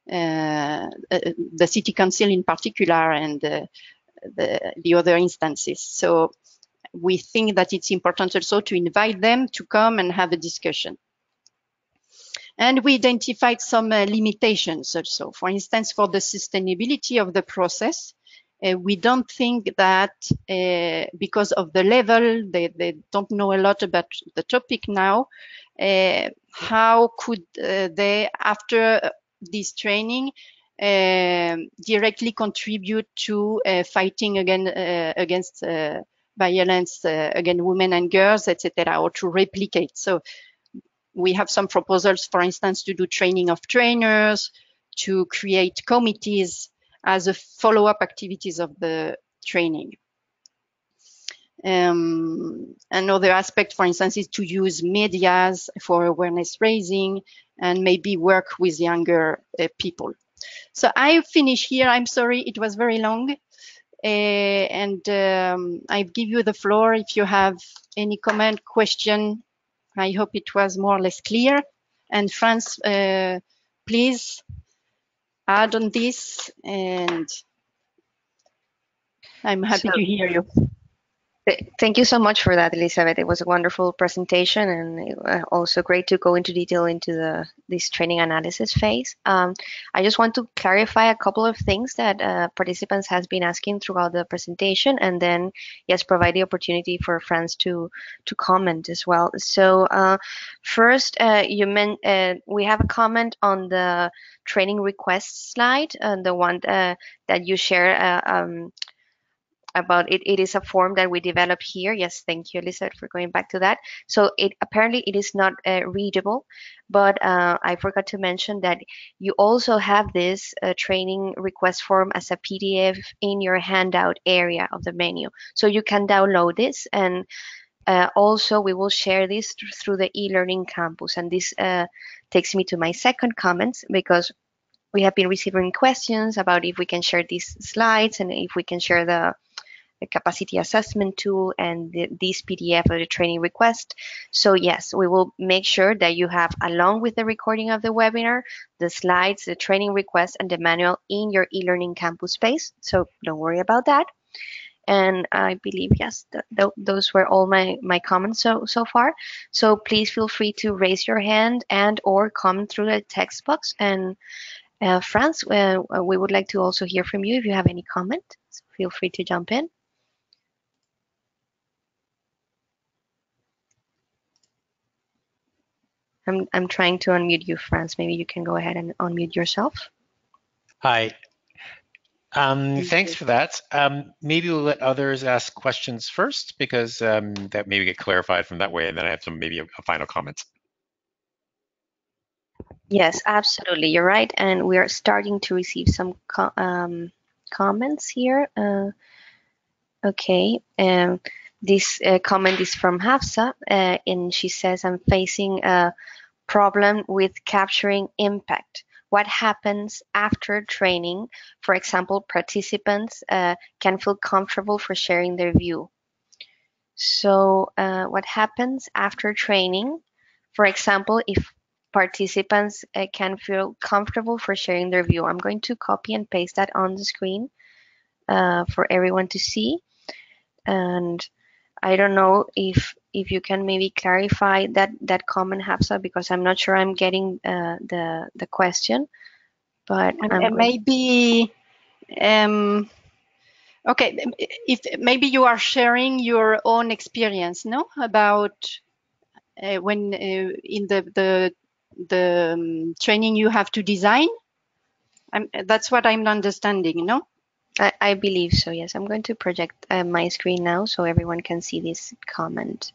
the city council in particular, and the other instances. So we think that it's important also to invite them to come and have a discussion. And we identified some limitations also. For instance, for the sustainability of the process, we don't think that because of the level, they don't know a lot about the topic now, how could they, after this training, directly contribute to fighting against violence against women and girls, etc., or to replicate. So we have some proposals, for instance, to do training of trainers, to create committees as a follow-up activities of the training. Another aspect, for instance, is to use medias for awareness raising and maybe work with younger people. So I finish here. I'm sorry, it was very long. I give you the floor if you have any comment, question, I hope it was more or less clear. And France, please add on this, and I'm happy So to hear you. Thank you so much for that, Elisabeth. It was a wonderful presentation and also great to go into detail into this training analysis phase. I just want to clarify a couple of things that participants has been asking throughout the presentation, and then yes, provide the opportunity for friends to comment as well. So first, we have a comment on the training request slide, the one that you share. About it. It is a form that we developed here. Yes, thank you, Elizabeth, for going back to that. So it is not readable, but I forgot to mention that you also have this training request form as a PDF in your handout area of the menu. So you can download this, and also we will share this through the e-learning campus. And this takes me to my second comment, because we have been receiving questions about if we can share these slides and if we can share the capacity assessment tool and this PDF of the training request. So yes, we will make sure that you have, along with the recording of the webinar, the slides, the training request, and the manual in your e-learning campus space. So don't worry about that. And I believe, yes, those were all my comments so far. So please feel free to raise your hand and or comment through the text box. And Franz, we would like to also hear from you if you have any comment. So feel free to jump in. I'm trying to unmute you, Franz. Maybe you can go ahead and unmute yourself. Hi. Thanks for that. Maybe we'll let others ask questions first, because that maybe get clarified from that way, and then I have some maybe a final comment. Yes, absolutely. You're right. And we are starting to receive some comments here. Okay. This comment is from Hafsa, and she says, I'm facing a problem with capturing impact. What happens after training? For example, participants can feel comfortable for sharing their view. So what happens after training? For example, if participants can feel comfortable for sharing their view. I'm going to copy and paste that on the screen for everyone to see. And I don't know if you can maybe clarify that comment, Hafsa, because I'm not sure I'm getting the question. But I'm And maybe, okay, if maybe you are sharing your own experience, no, about when in the training you have to design. That's what I'm understanding, no? I believe so, yes. I'm going to project my screen now so everyone can see this comment.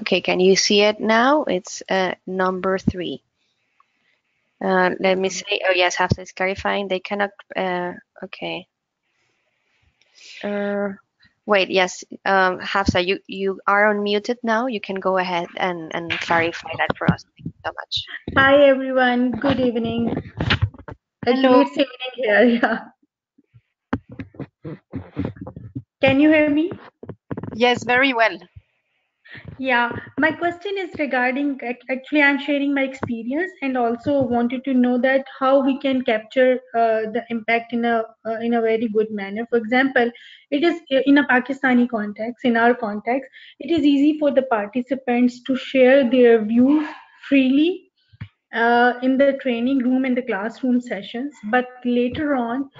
Okay, can you see it now? It's number 3. Let me say, oh yes, Hafsa is clarifying. They cannot, okay. Wait, yes, Hafsa, you are unmuted now. You can go ahead and clarify that for us. Thank you so much. Hi everyone, good evening. Hello. Actually, it's evening here. Yeah. Can you hear me? Yes, very well. Yeah, my question is regarding actually I'm sharing my experience and also wanted to know that how we can capture the impact in a very good manner. For example, it is in a Pakistani context, in our context, it is easy for the participants to share their views freely in the training room in the classroom sessions, but later on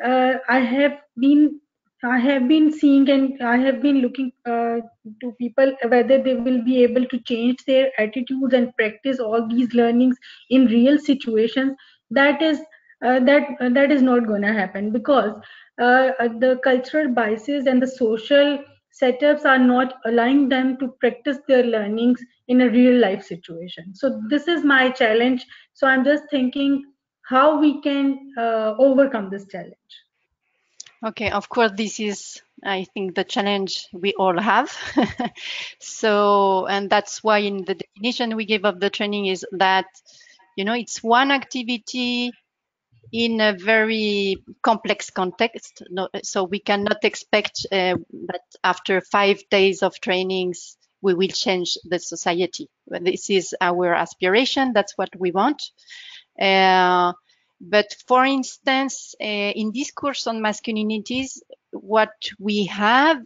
I have been seeing and I have been looking to people whether they will be able to change their attitudes and practice all these learnings in real situations. That is not going to happen because the cultural biases and the social setups are not allowing them to practice their learnings in a real life situation. So this is my challenge. So I'm just thinking how we can overcome this challenge. Okay, of course, this is, I think, the challenge we all have. So, and that's why in the definition we give of the training is that, it's one activity in a very complex context. No, so we cannot expect that after 5 days of trainings, we will change the society. This is our aspiration. That's what we want. But for instance, in this course on masculinities, what we have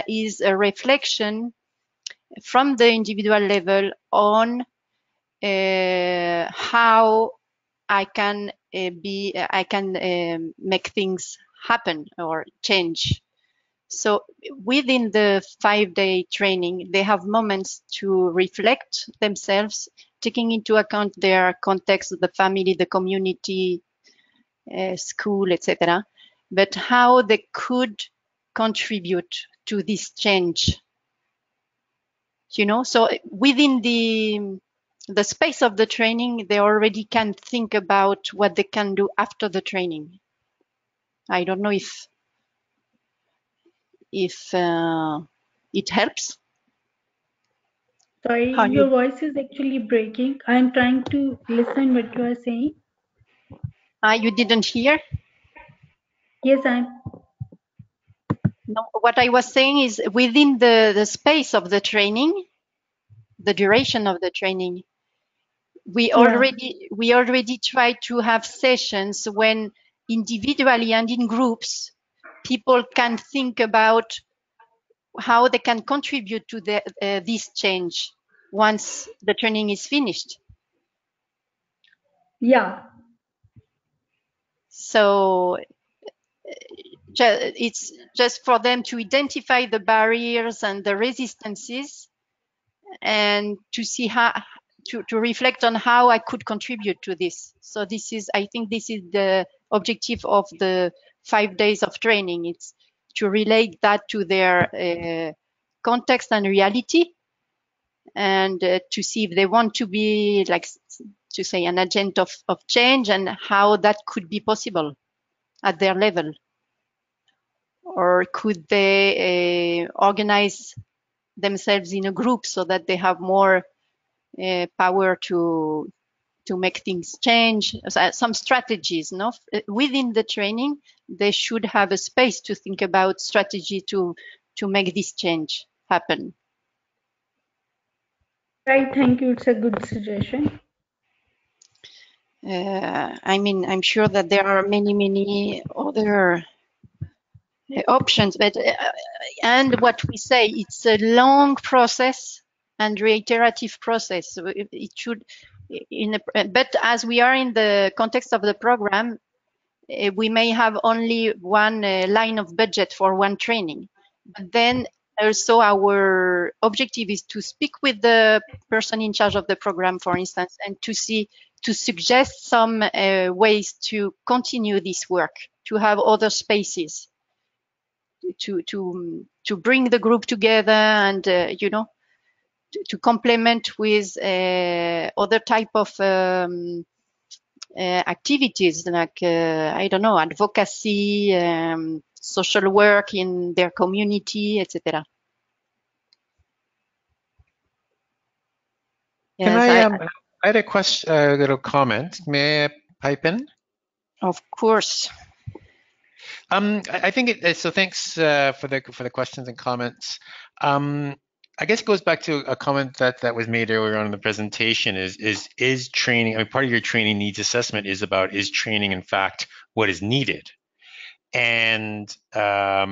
is a reflection from the individual level on how I can make things happen or change. So within the 5-day training, they have moments to reflect themselves, taking into account their context, the family, the community, school, etc. But how they could contribute to this change, you know. So within the space of the training, they already can think about what they can do after the training. I don't know if it helps. Sorry, How your you? voice is actually breaking. I'm trying to listen what you are saying. You didn't hear? Yes, I'm. No. What I was saying is within the space of the training, the duration of the training, we Yeah. already try to have sessions when individually and in groups, people can think about how they can contribute to this change once the training is finished. Yeah. So it's just for them to identify the barriers and the resistances and to see how to reflect on how I could contribute to this. So this is, I think this is the objective of the 5 days of training. It's to relate that to their context and reality, and to see if they want to be, like, to say, an agent of change, and how that could be possible at their level. Or could they organize themselves in a group so that they have more power to make things change. Some strategies, no? Within the training, they should have a space to think about strategy to make this change happen. Right. Thank you. It's a good suggestion. I mean, I'm sure that there are many other options, but and what we say, it's a long process and reiterative process. So it should, but as we are in the context of the program, we may have only one line of budget for one training. But then also our objective is to speak with the person in charge of the program, for instance, and to suggest some ways to continue this work, to have other spaces, to bring the group together, and you know, to complement with other type of activities, like I don't know, advocacy, social work in their community, etc. Can Yes, I I had a question, a little comment. May I pipe in? of course. I think so. Thanks for the questions and comments. I guess it goes back to a comment that was made earlier on in the presentation. Is training? I mean, part of your training needs assessment is about, is training in fact what is needed? And I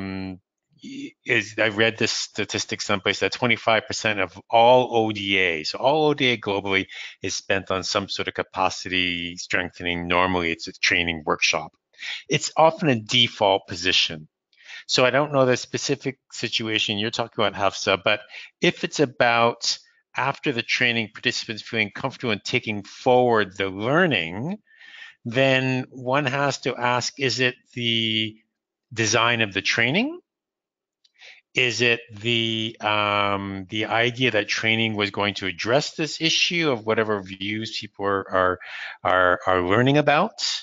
read this statistic someplace that 25% of all ODA, so all ODA globally, is spent on some sort of capacity strengthening. Normally, it's a training workshop. It's often a default position. So I don't know the specific situation you're talking about, Hafsa, but if it's about, after the training, participants feeling comfortable in taking forward the learning, then one has to ask, is it the design of the training? Is it the idea that training was going to address this issue of whatever views people are learning about?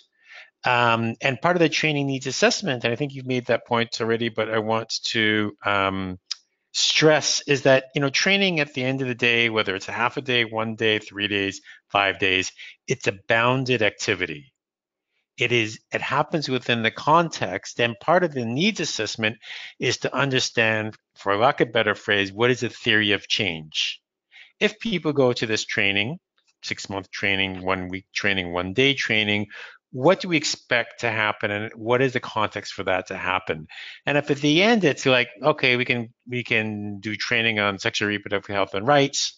And part of the training needs assessment, and I think you've made that point already, but I want to stress, is that, you know, training at the end of the day, whether it's a half a day, 1 day, 3 days, 5 days, it's a bounded activity. it happens within the context, and part of the needs assessment is to understand, for lack of a better phrase, what is the theory of change. If people go to this training, 6-month training, 1-week training, 1-day training, what do we expect to happen, and what is the context for that to happen? And if at the end it's like, okay, we can do training on sexual reproductive health and rights,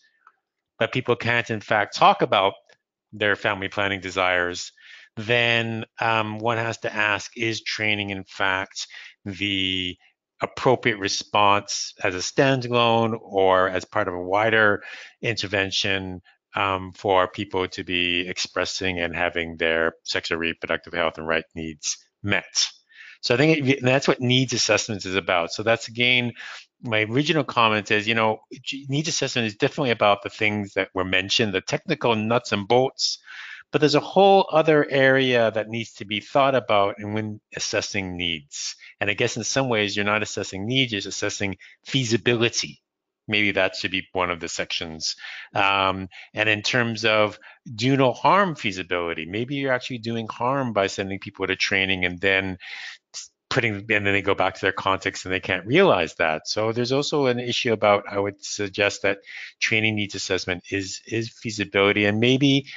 but people can't in fact talk about their family planning desires, then one has to ask, is training in fact the appropriate response as a standalone or as part of a wider intervention for people to be expressing and having their sexual reproductive health and right needs met? So I think that's what needs assessment is about. So that's, again, my original comment is, needs assessment is definitely about the things that were mentioned, the technical nuts and bolts, but there's a whole other area that needs to be thought about and when assessing needs. And I guess in some ways, you're not assessing needs, you're assessing feasibility. Maybe that should be one of the sections. And in terms of do no harm feasibility, maybe you're actually doing harm by sending people to training and then and then they go back to their context and they can't realize that. So there's also an issue about, I would suggest that training needs assessment is feasibility, and maybe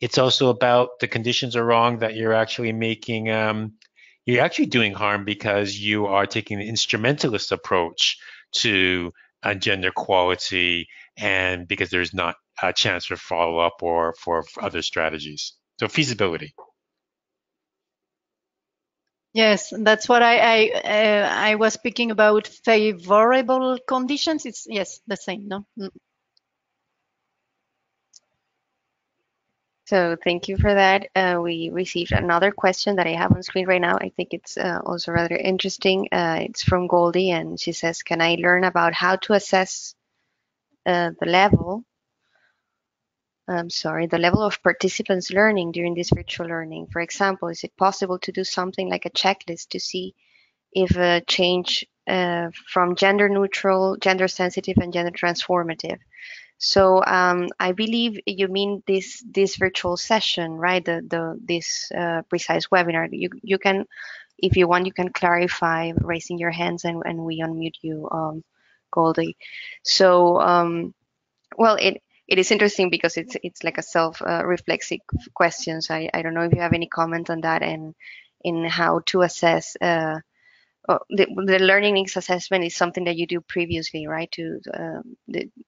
it's also about the conditions are wrong, that you're actually making, you're actually doing harm because you are taking the instrumentalist approach to gender equality, and because there's not a chance for follow-up or for other strategies. So feasibility. Yes, that's what I was speaking about. Favorable conditions. It's, yes, the same. No. So thank you for that. We received another question that I have on screen right now. I think it's also rather interesting. It's from Goldie, and she says, can I learn about how to assess the level of participants' learning during this virtual learning? For example, is it possible to do something like a checklist to see if a change from gender neutral, gender sensitive, and gender transformative? So I believe you mean this virtual session, right? This precise webinar. You can, if you want, you can clarify raising your hands, and we unmute you, Goldie. So well, it is interesting because it's like a self-reflexive questions. I don't know if you have any comment on that, and in how to assess. The learning needs assessment is something that you do previously, right?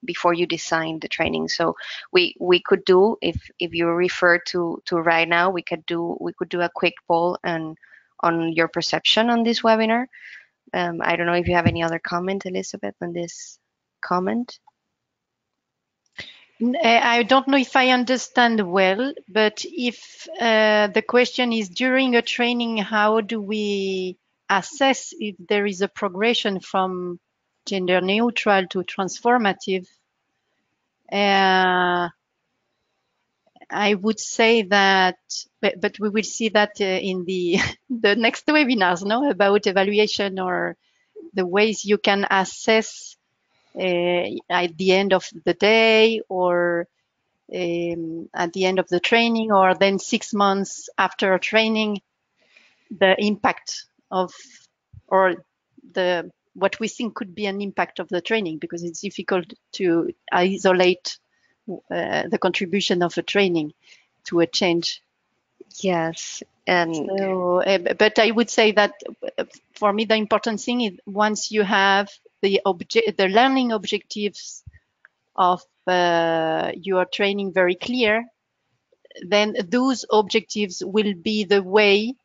Before you design the training. So we could do, if you refer to right now, we could do a quick poll on your perception on this webinar. I don't know if you have any other comment, Elisabeth, on this comment. I don't know if I understand well, but if the question is during a training, how do we assess if there is a progression from gender neutral to transformative? I would say that, but we will see that in the the next webinars, no, about evaluation or the ways you can assess at the end of the day, or at the end of the training, or then 6 months after training, the impact of, or the what we think could be an impact of the training, because it's difficult to isolate the contribution of a training to a change. Yes, and so, but I would say that for me the important thing is, once you have the learning objectives of your training very clear, then those objectives will be the way.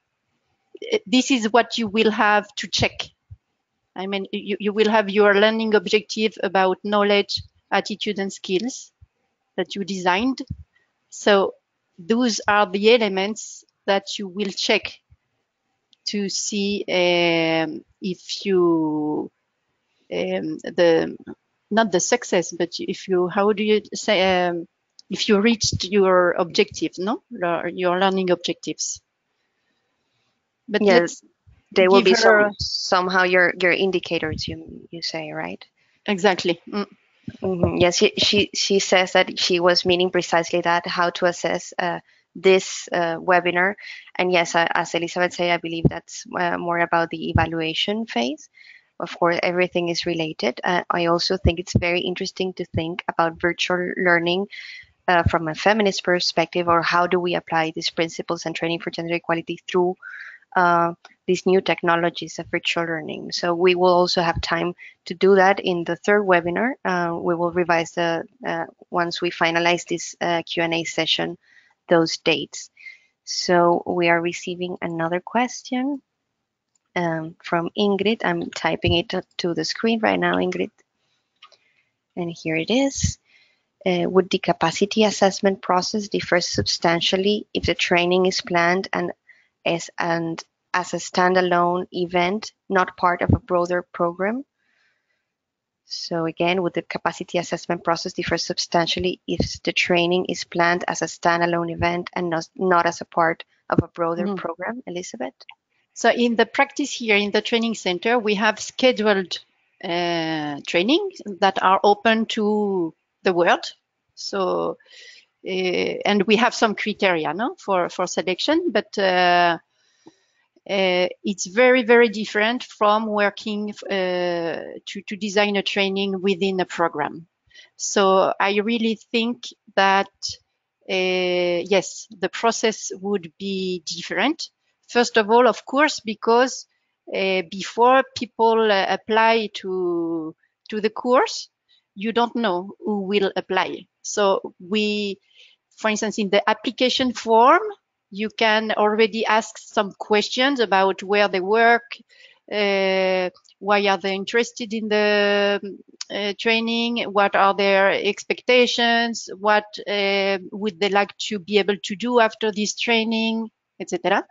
This is what you will have to check. I mean, you will have your learning objective about knowledge, attitude, and skills that you designed. So those are the elements that you will check to see if you not the success, but if you, how do you say, if you reached your objectives, no, your learning objectives. But yes, they will be her somehow your indicators. You say, right? Exactly. Mm-hmm. Yes, she says that she was meaning precisely that, how to assess this webinar. And yes, as Elisabeth said, I believe that's more about the evaluation phase. Of course, everything is related. I also think it's very interesting to think about virtual learning from a feminist perspective, or how do we apply these principles and training for gender equality through these new technologies of virtual learning. So we will also have time to do that in the third webinar. We will revise the once we finalize this Q&A session, those dates. So we are receiving another question from Ingrid. I'm typing it to the screen right now, Ingrid. And here it is. Would the capacity assessment process differ substantially if the training is planned and as a standalone event, not part of a broader program? So again, would the capacity assessment process differ substantially if the training is planned as a standalone event and not as a part of a broader program, Elisabeth? So in the practice here in the training center, we have scheduled trainings that are open to the world. So, and we have some criteria for selection, but it's very, very different from working to design a training within a program. So I really think that, yes, the process would be different. First of all, of course, because before people apply to the course, you don't know who will apply. So we, for instance, in the application form, you can already ask some questions about where they work, why are they interested in the training, what are their expectations, what would they like to be able to do after this training, etc.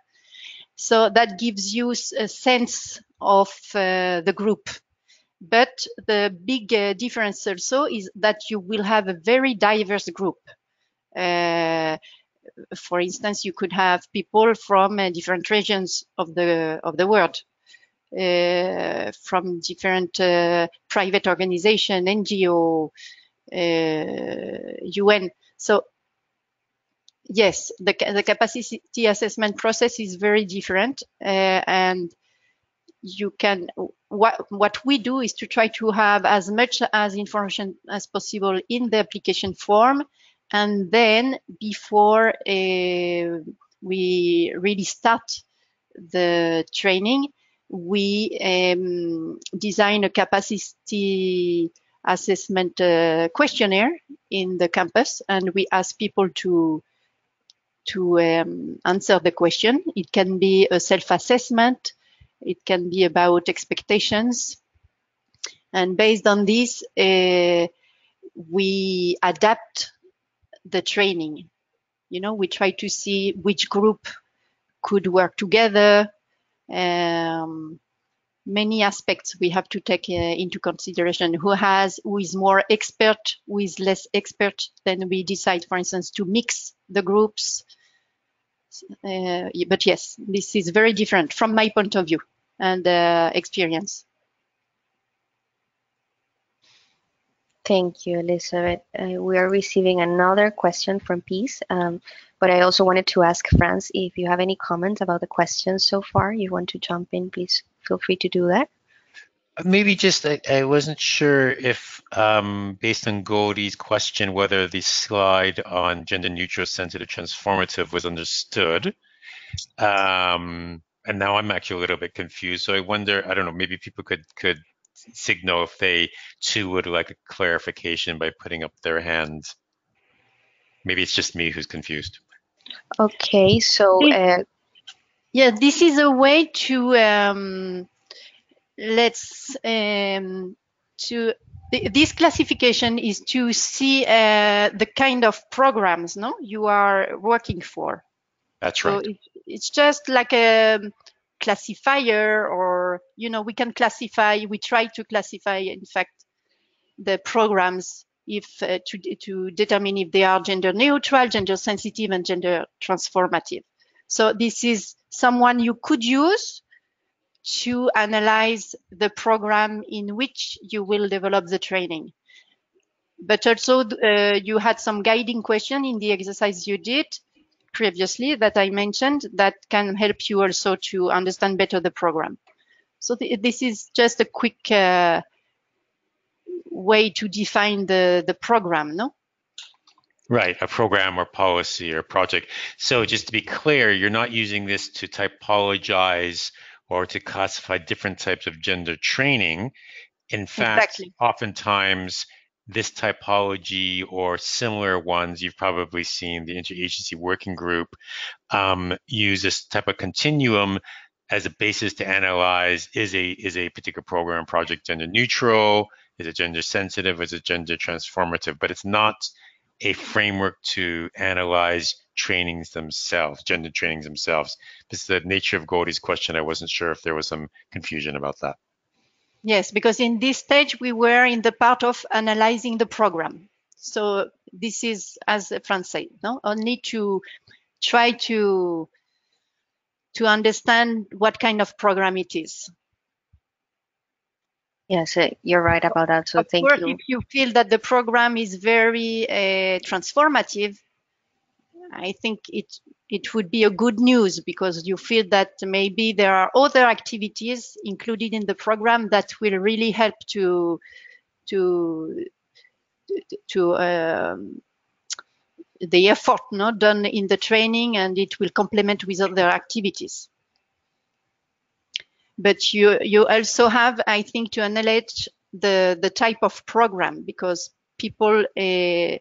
So that gives you a sense of the group. But the big difference also is that you will have a very diverse group. For instance, you could have people from different regions of the world, from different private organization, NGO, UN. So yes, the capacity assessment process is very different, and you can, what we do is to try to have as much as information as possible in the application form, and then before we really start the training, we design a capacity assessment questionnaire in the campus, and we ask people to answer the question. It can be a self-assessment, it can be about expectations, and based on this, we adapt the training. We try to see which group could work together. Many aspects we have to take into consideration. Who is more expert, who is less expert. Then we decide, for instance, to mix the groups. But yes, this is very different from my point of view and experience. Thank you, Elisabeth. We are receiving another question from Peace, but I also wanted to ask Franz if you have any comments about the questions so far. You want to jump in, please feel free to do that. Maybe just, I wasn't sure if, based on Goldie's question, whether the slide on gender neutral, sensitive, transformative was understood. And now I'm actually a little bit confused. So I wonder, I don't know, maybe people could signal if they too would like a clarification by putting up their hands. Maybe it's just me who's confused. Okay, so yeah, this is a way to this classification is to see the kind of programs you are working for. That's right. So it's just like a classifier, or we can classify. We try to classify, in fact, the programs if to determine if they are gender neutral, gender sensitive, and gender transformative. So this is someone you could use to analyze the program in which you will develop the training. But also you had some guiding question in the exercise you did. previously that I mentioned that can help you also to understand better the program. So this is just a quick way to define the program, no? Right, a program or policy or project. So just to be clear, you're not using this to typologize or to classify different types of gender training. In fact, Exactly. oftentimes this typology or similar ones, you've probably seen the interagency working group use this type of continuum as a basis to analyze, is a particular program or project gender neutral, is it gender sensitive, is it gender transformative, but it's not a framework to analyze trainings themselves, gender trainings themselves. This is the nature of Goldie's question. I wasn't sure if there was some confusion about that. Yes, because in this stage we were in the part of analyzing the program. So this is, as Franz said, no, only to try to understand what kind of program it is. Yes, you're right about that. So Of thank course, if you. you feel that the program is very transformative, I think it would be a good news, because you feel that maybe there are other activities included in the program that will really help to the effort not done in the training, and it will complement with other activities. But you also have, I think, to analyze the type of program, because people doing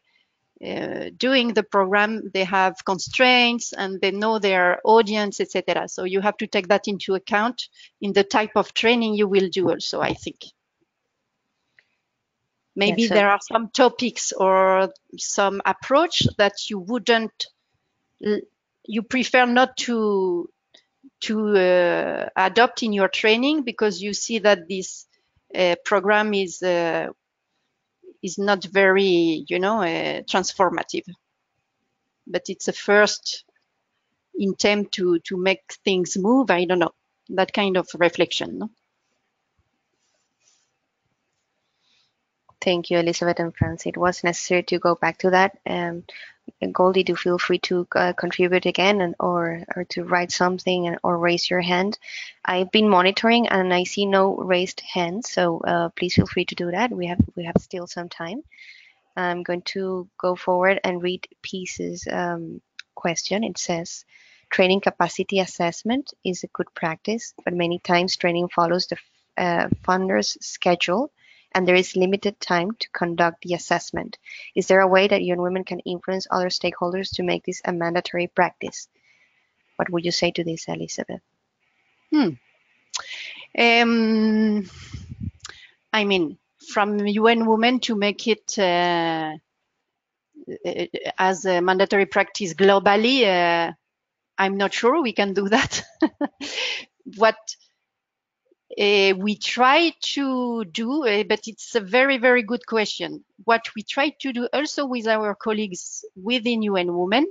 the program, they have constraints and they know their audience, etc. So you have to take that into account in the type of training you will do also, I think. Maybe Yes, there are some topics or some approach that you prefer not to adopt in your training, because you see that this program is not very, transformative. But it's a first intent to make things move. I don't know, that kind of reflection. No? thank you, Elizabeth and Franz. It was necessary to go back to that. Goldie, do feel free to contribute again, or to write something or raise your hand. I've been monitoring and I see no raised hands, so please feel free to do that. We have still some time. I'm going to go forward and read Peace's question. It says, training capacity assessment is a good practice, but many times training follows the funder's schedule and there is limited time to conduct the assessment. Is there a way that young women can influence other stakeholders to make this a mandatory practice? What would you say to this, Elisabeth? I mean, from UN Women to make it as a mandatory practice globally, I'm not sure we can do that. What we try to do, but it's a very, very good question. What we try to do also with our colleagues within UN Women,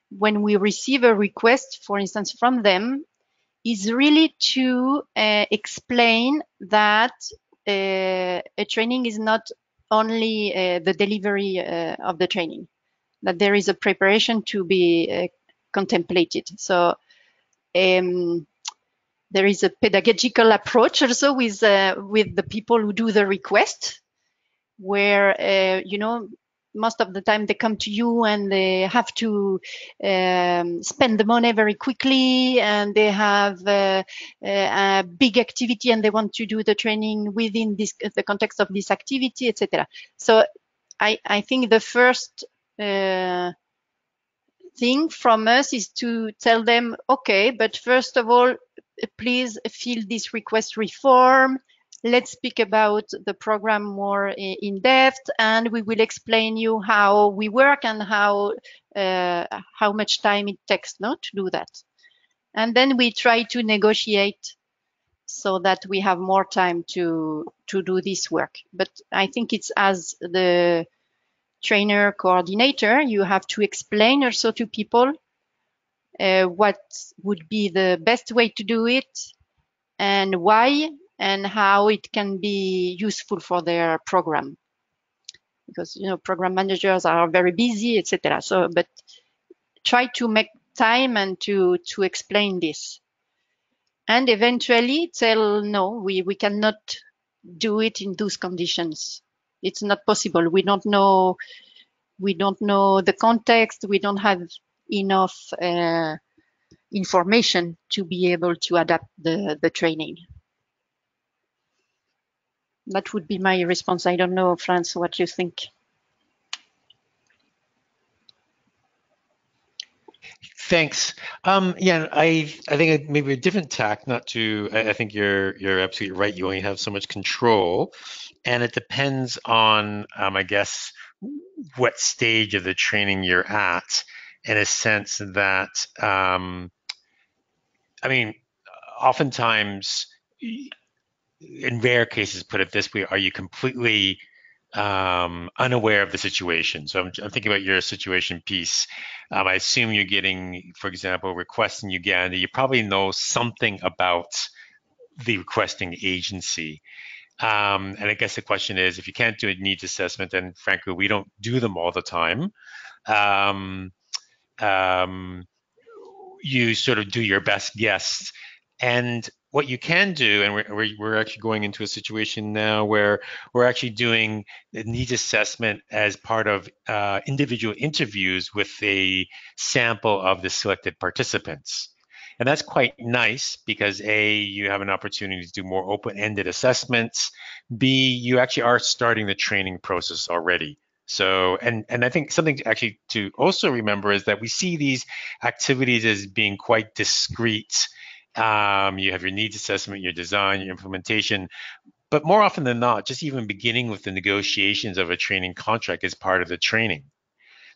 when we receive a request, for instance, from them, is really to explain that a training is not only the delivery of the training, that there is a preparation to be contemplated. So there is a pedagogical approach also with the people who do the request, where most of the time they come to you and they have to spend the money very quickly, and they have a big activity and they want to do the training within the context of this activity, etc. So I think the first thing from us is to tell them, okay, but first of all, please fill this request reform. Let's speak about the program more in depth, and we will explain you how we work and how much time it takes not to do that. And then we try to negotiate so that we have more time to do this work. But I think it's, as the trainer coordinator, you have to explain also to people what would be the best way to do it and why, and how it can be useful for their program, because program managers are very busy, etc. So, but try to make time and to explain this. And eventually tell, no, we cannot do it in those conditions. It's not possible. We don't know the context. We don't have enough information to be able to adapt the training. That would be my response. I don't know, Franz, what you think. Thanks. Yeah, I think maybe a different tack. Not to. I think you're absolutely right. You only have so much control, and it depends on, I guess, what stage of the training you're at. In a sense that, I mean, oftentimes, in rare cases, put it this way, are you completely unaware of the situation? So I'm thinking about your situation piece. I assume you're getting, for example, requests in Uganda. You probably know something about the requesting agency. And I guess the question is, if you can't do a needs assessment, and frankly, we don't do them all the time, um, um, you sort of do your best guess. And what you can do, and we're actually going into a situation now where we're actually doing the needs assessment as part of individual interviews with a sample of the selected participants. And that's quite nice because A, you have an opportunity to do more open-ended assessments. B, you actually are starting the training process already. So, and I think something actually to also remember is that we see these activities as being quite discrete. You have your needs assessment, your design, your implementation, but more often than not, just even beginning with the negotiations of a training contract is part of the training.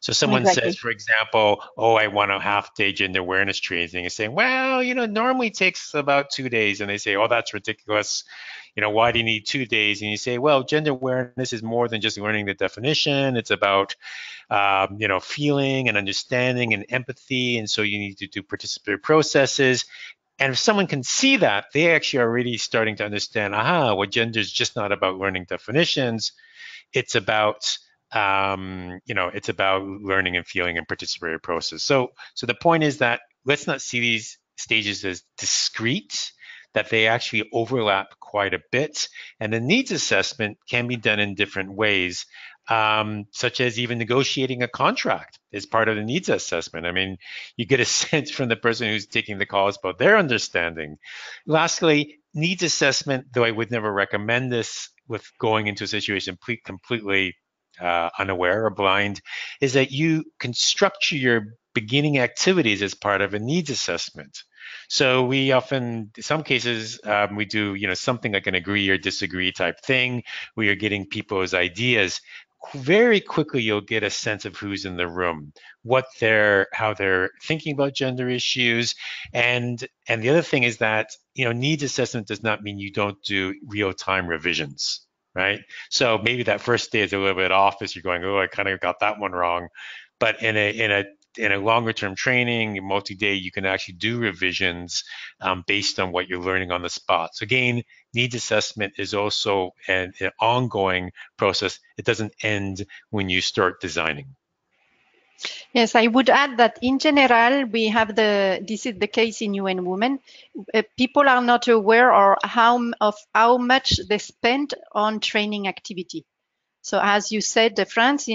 So someone says, Exactly. for example, oh, I want a half-day gender awareness training, and saying, well, normally it takes about 2 days, and they say, oh, that's ridiculous. Why do you need 2 days? And you say, well, gender awareness is more than just learning the definition. It's about feeling and understanding and empathy. And so you need to do participatory processes. And if someone can see that, they actually are already starting to understand, well, gender is just not about learning definitions. It's about it's about learning and feeling and participatory process. So the point is that let's not see these stages as discrete, that they actually overlap quite a bit. And the needs assessment can be done in different ways, such as even negotiating a contract is part of the needs assessment. I mean, you get a sense from the person who's taking the calls about their understanding. Lastly, needs assessment, though I would never recommend this with going into a situation completely unaware or blind, is that you can structure your beginning activities as part of a needs assessment. So we often, in some cases, we do something like an agree or disagree type thing, where you're getting people's ideas. Very quickly, you'll get a sense of who's in the room, how they're thinking about gender issues, and the other thing is that needs assessment does not mean you don't do real-time revisions, right? So maybe that first day is a little bit off as you're going, oh, I kind of got that one wrong. But in a longer term training, multi-day, you can actually do revisions based on what you're learning on the spot. So again, needs assessment is also an ongoing process. It doesn't end when you start designing. Yes, I would add that in general, this is the case in UN Women. People are not aware of how much they spend on training activity. So as you said, France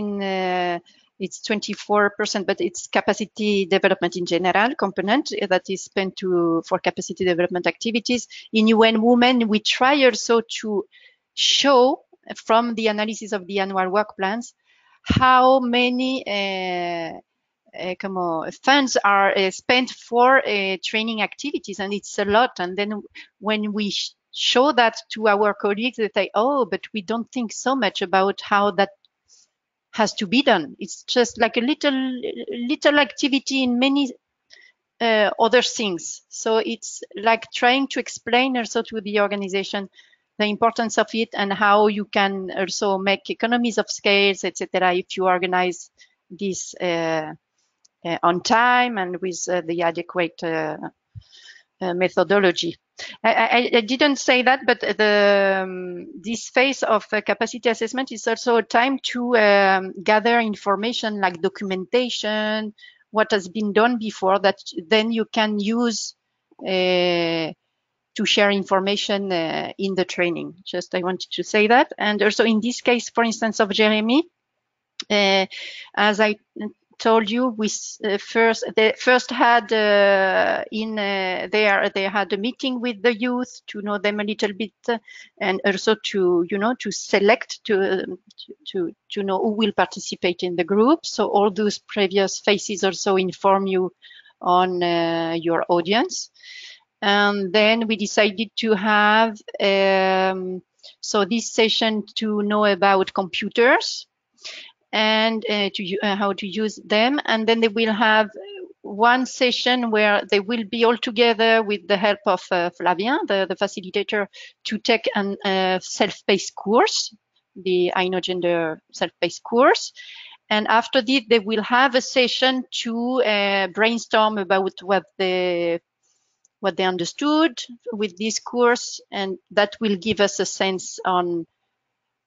it's 24%, but it's capacity development in general component that is spent for capacity development activities. In UN Women, we try also to show from the analysis of the annual work plans how many funds are spent for training activities, and it's a lot. And then when we show that to our colleagues, they say, oh, but we don't think so much about how that has to be done. It's just like a little activity in many other things. So it's like trying to explain also to the organization the importance of it and how you can also make economies of scales, etc. if you organize this on time and with the adequate methodology. I didn't say that, but this phase of capacity assessment is also a time to gather information like documentation what has been done before that then you can use to share information in the training. Just I wanted to say that. And also in this case, for instance, of Jeremy, as I told you, we first had they had a meeting with the youth to know them a little bit, and also to to select to know who will participate in the group. So all those previous phases also inform you on your audience. And then we decided to have so this session to know about computers and how to use them. And then they will have one session where they will be all together with the help of Flavien, the facilitator, to take a self-paced course, the I Know Gender self-paced course. And after this, they will have a session to brainstorm about what they understood with this course, and that will give us a sense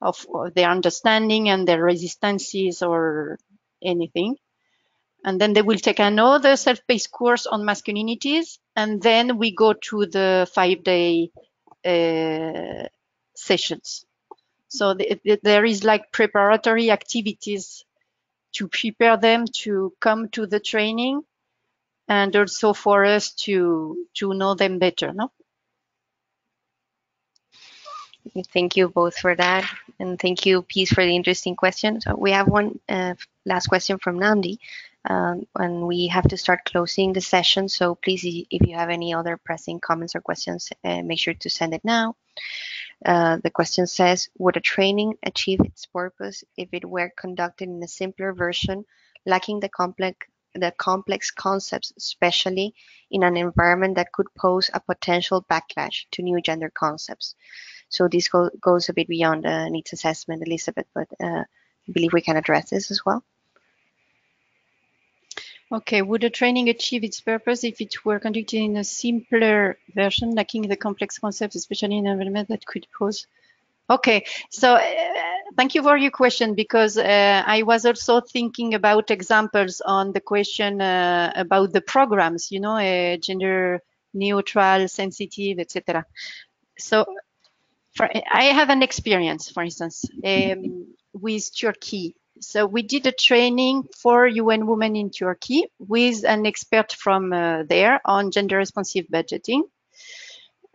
of their understanding and their resistances or anything. And then they will take another self-paced course on masculinities, and then we go to the 5-day sessions. So there is like preparatory activities to prepare them to come to the training, and also for us to know them better, no? Thank you both for that, and thank you, Peace, for the interesting question. So we have one last question from Nandi, and we have to start closing the session. So please, if you have any other pressing comments or questions, make sure to send it now. The question says, would a training achieve its purpose if it were conducted in a simpler version, lacking the complex concepts, especially in an environment that could pose a potential backlash to new gender concepts? So this goes a bit beyond needs assessment, Elisabeth, but I believe we can address this as well. Okay, would a training achieve its purpose if it were conducted in a simpler version, lacking the complex concepts, especially in an environment that could pose? Okay, so thank you for your question, because I was also thinking about examples on the question about the programs, gender neutral, sensitive, etc. So I have an experience, for instance, with Turkey. So we did a training for UN Women in Turkey with an expert from there on gender responsive budgeting.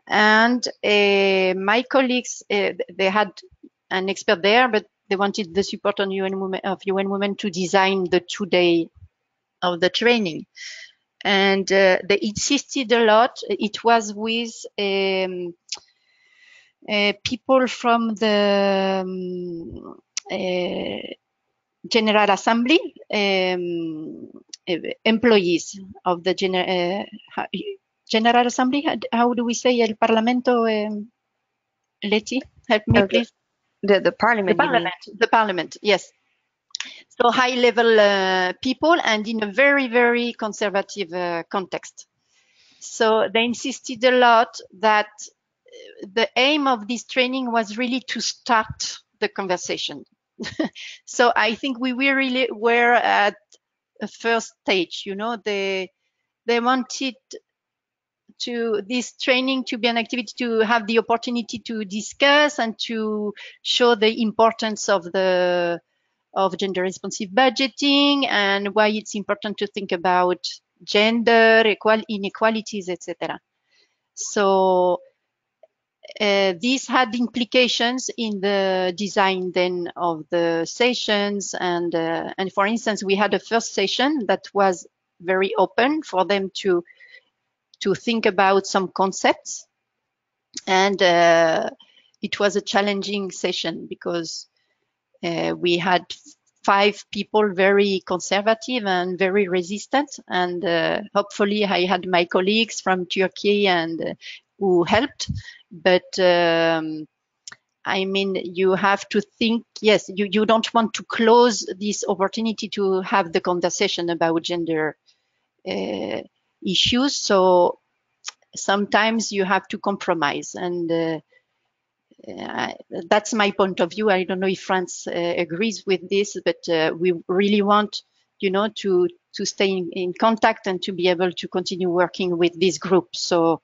And my colleagues, they had an expert there, but they wanted the support of UN Women to design the 2-day of the training. And they insisted a lot. It was with people from the General Assembly, employees of the General Assembly. How do we say El Parlamento? Leti, help me, please. The parliament. The parliament, yes. So high-level people, and in a very, very conservative context. So they insisted a lot that the aim of this training was really to start the conversation. So I think we really were at a first stage. They wanted this training to be an activity to have the opportunity to discuss and to show the importance of gender responsive budgeting and why it's important to think about gender inequalities, etc. So these had implications in the design then of the sessions, and for instance, we had a first session that was very open for them to think about some concepts, and it was a challenging session because we had 5 people very conservative and very resistant, and hopefully I had my colleagues from Turkey and who helped, but I mean, you have to think, yes, you don't want to close this opportunity to have the conversation about gender issues, so sometimes you have to compromise, and that's my point of view. I don't know if France agrees with this, but we really want, to stay in contact and to be able to continue working with this group. So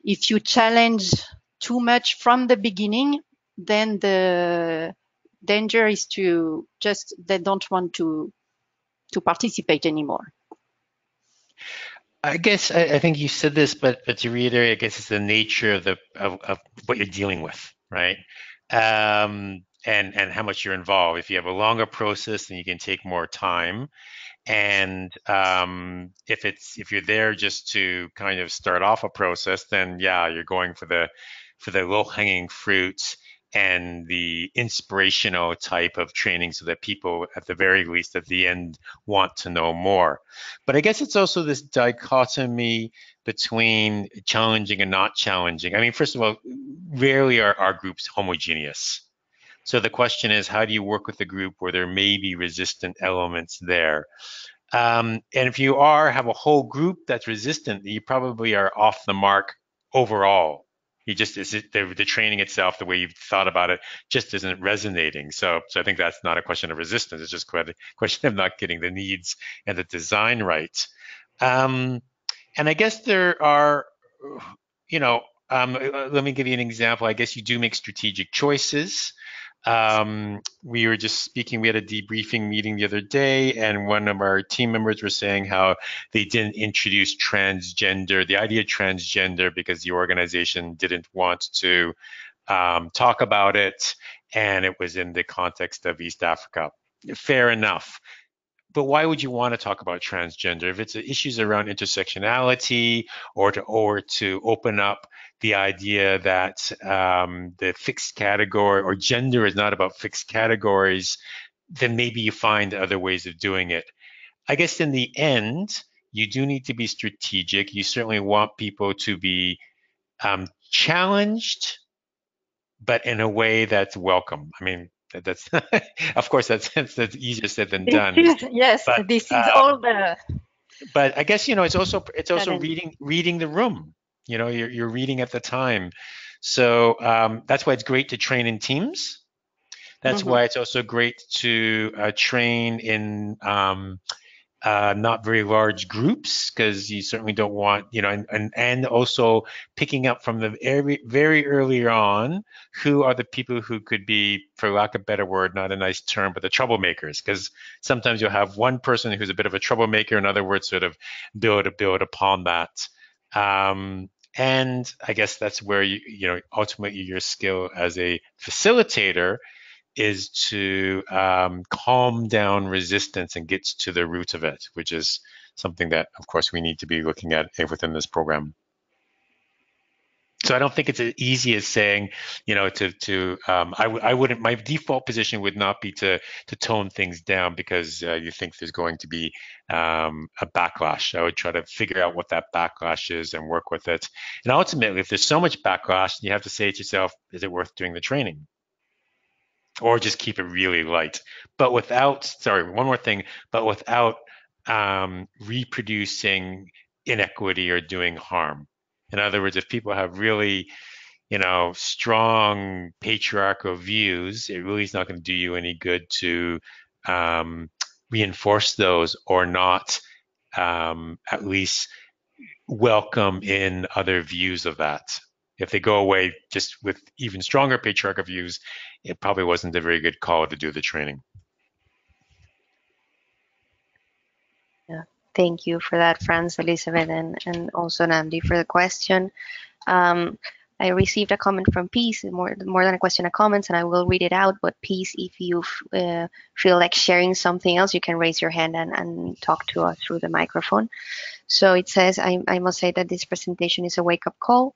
if you challenge too much from the beginning, then the danger is to just they don't want to participate anymore. I guess I think you said this, but to reiterate, I guess it's the nature of of what you're dealing with, right? And how much you're involved. If you have a longer process, then you can take more time. And if you're there just to kind of start off a process, then yeah, you're going for the low-hanging fruits and the inspirational type of training so that people at the very least at the end want to know more. But I guess it's also this dichotomy between challenging and not challenging. I mean, first of all, rarely are our groups homogeneous. So the question is, how do you work with a group where there may be resistant elements there? And if you have a whole group that's resistant, you probably are off the mark overall. You just the training itself, the way you've thought about it, just isn't resonating. So I think that's not a question of resistance. It's just a question of not getting the needs and the design right. And I guess there are, you know, let me give you an example. I guess you do make strategic choices. We were just speaking, we had a debriefing meeting the other day, and one of our team members were saying how they didn't introduce the idea of transgender because the organization didn't want to talk about it, and it was in the context of East Africa. Fair enough. But why would you want to talk about transgender if it's issues around intersectionality or to open up the idea that the fixed category or gender is not about fixed categories? Then maybe you find other ways of doing it. I guess in the end, you do need to be strategic. You certainly want people to be challenged, but in a way that's welcome. I mean, that's of course that's easier said than done. Yes, But this is all the I guess it's also challenge. reading the room. You're reading at the time, so that's why it's great to train in teams. That's Mm-hmm. why it's also great to train in not very large groups, because you certainly don't want, and also picking up from the very early on who are the people who could be, for lack of a better word, not a nice term, but the troublemakers. Because sometimes you'll have one person who's a bit of a troublemaker, in other words, sort of build upon that. And I guess that's where ultimately your skill as a facilitator is to calm down resistance and get to the root of it, which is something that, of course, we need to be looking at within this program. So I don't think it's as easy as saying, I wouldn't, my default position would not be to tone things down because you think there's going to be a backlash. I would try to figure out what that backlash is and work with it. And ultimately, if there's so much backlash, you have to say to yourself, is it worth doing the training? Or just keep it really light. But one more thing, but without reproducing inequity or doing harm. In other words, if people have really, strong patriarchal views, it really is not going to do you any good to reinforce those or not at least welcome in other views of that. If they go away just with even stronger patriarchal views, it probably wasn't a very good call to do the training. Yeah. Thank you for that, Franz, Elisabeth, and also Namdi for the question. I received a comment from Peace, more than a question, a comment, and I will read it out. But Peace, if you feel like sharing something else, you can raise your hand and talk to us through the microphone. So it says, I must say that this presentation is a wake-up call,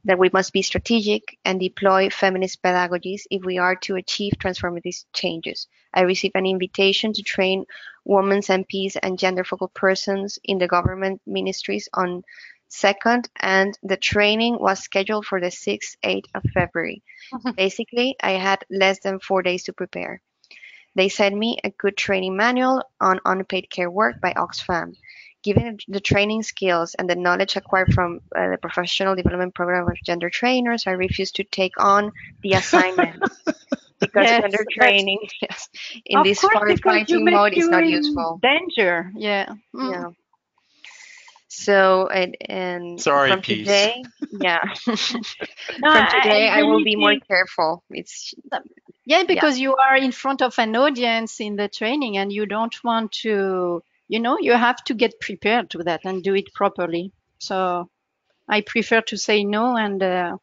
that we must be strategic and deploy feminist pedagogies if we are to achieve transformative changes. I received an invitation to train women's MPs and gender-focal persons in the government ministries on 2nd, and the training was scheduled for the 6th, 8th of February. Basically, I had less than 4 days to prepare. They sent me a good training manual on unpaid care work by Oxfam. Given the training skills and the knowledge acquired from the professional development program of gender trainers, I refused to take on the assignment. because Yes, when they're but training, yes, in of this course, because you firefighting make mode, it's you not in useful. danger. Yeah. Mm. Yeah. So and Sorry, from peace. today, yeah, No, from I today, I will really be more think careful. It's that, yeah, yeah. because you are in front of an audience in the training and you don't want to, you have to get prepared to that and do it properly. So I prefer to say no and Well,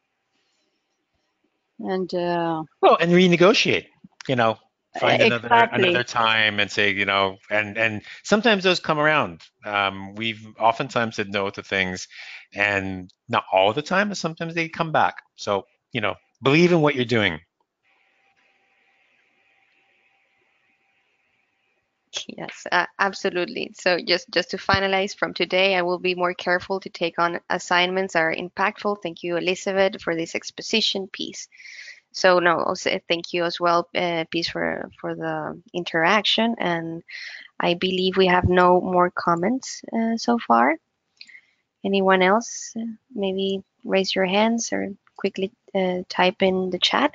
and renegotiate, you know, find another exactly. time and say, and sometimes those come around. We've oftentimes said no to things, and not all the time, but sometimes they come back. So, believe in what you're doing. Yes, absolutely. So just to finalize from today, I will be more careful to take on assignments that are impactful. Thank you, Elizabeth, for this exposition piece. So no, also thank you as well, Peace, for the interaction. And I believe we have no more comments so far. Anyone else? Maybe raise your hands or quickly type in the chat.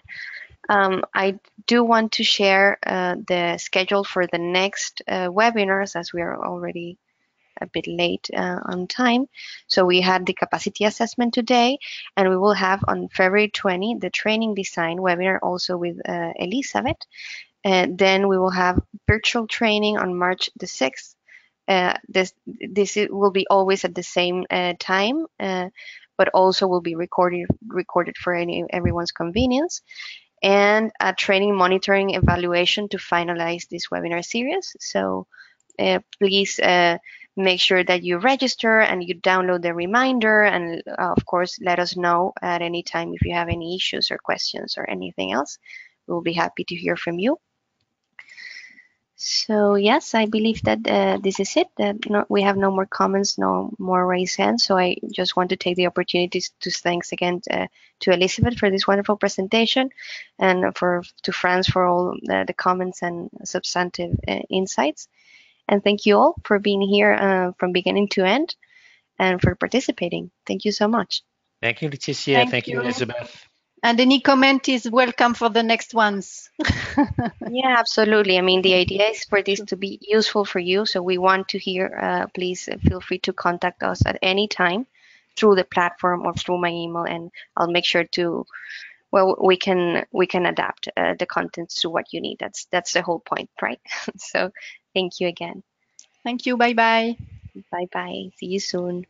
I do want to share the schedule for the next webinars, as we are already a bit late on time. So we had the capacity assessment today, and we will have on February 20 the training design webinar also with Elisabeth. Then we will have virtual training on March the 6th. This will be always at the same time, but also will be recorded for everyone's convenience, and a training monitoring evaluation to finalize this webinar series. So please make sure that you register and you download the reminder, and of course let us know at any time if you have any issues or questions or anything else. We'll be happy to hear from you. So yes, I believe that this is it. We have no more comments, no more raised hands. So I just want to take the opportunity to thanks again to Elisabeth for this wonderful presentation, and to Franz for all the comments and substantive insights. And thank you all for being here from beginning to end and for participating. Thank you so much. Thank you, Leticia. Thank Thank you, you. Elizabeth. And any comment is welcome for the next ones. Yeah, absolutely. I mean, the idea is for this to be useful for you. So we want to hear, please feel free to contact us at any time through the platform or through my email, and I'll make sure to, well, we can adapt the contents to what you need. That's the whole point, right? So thank you again. Thank you. Bye bye. Bye bye. See you soon.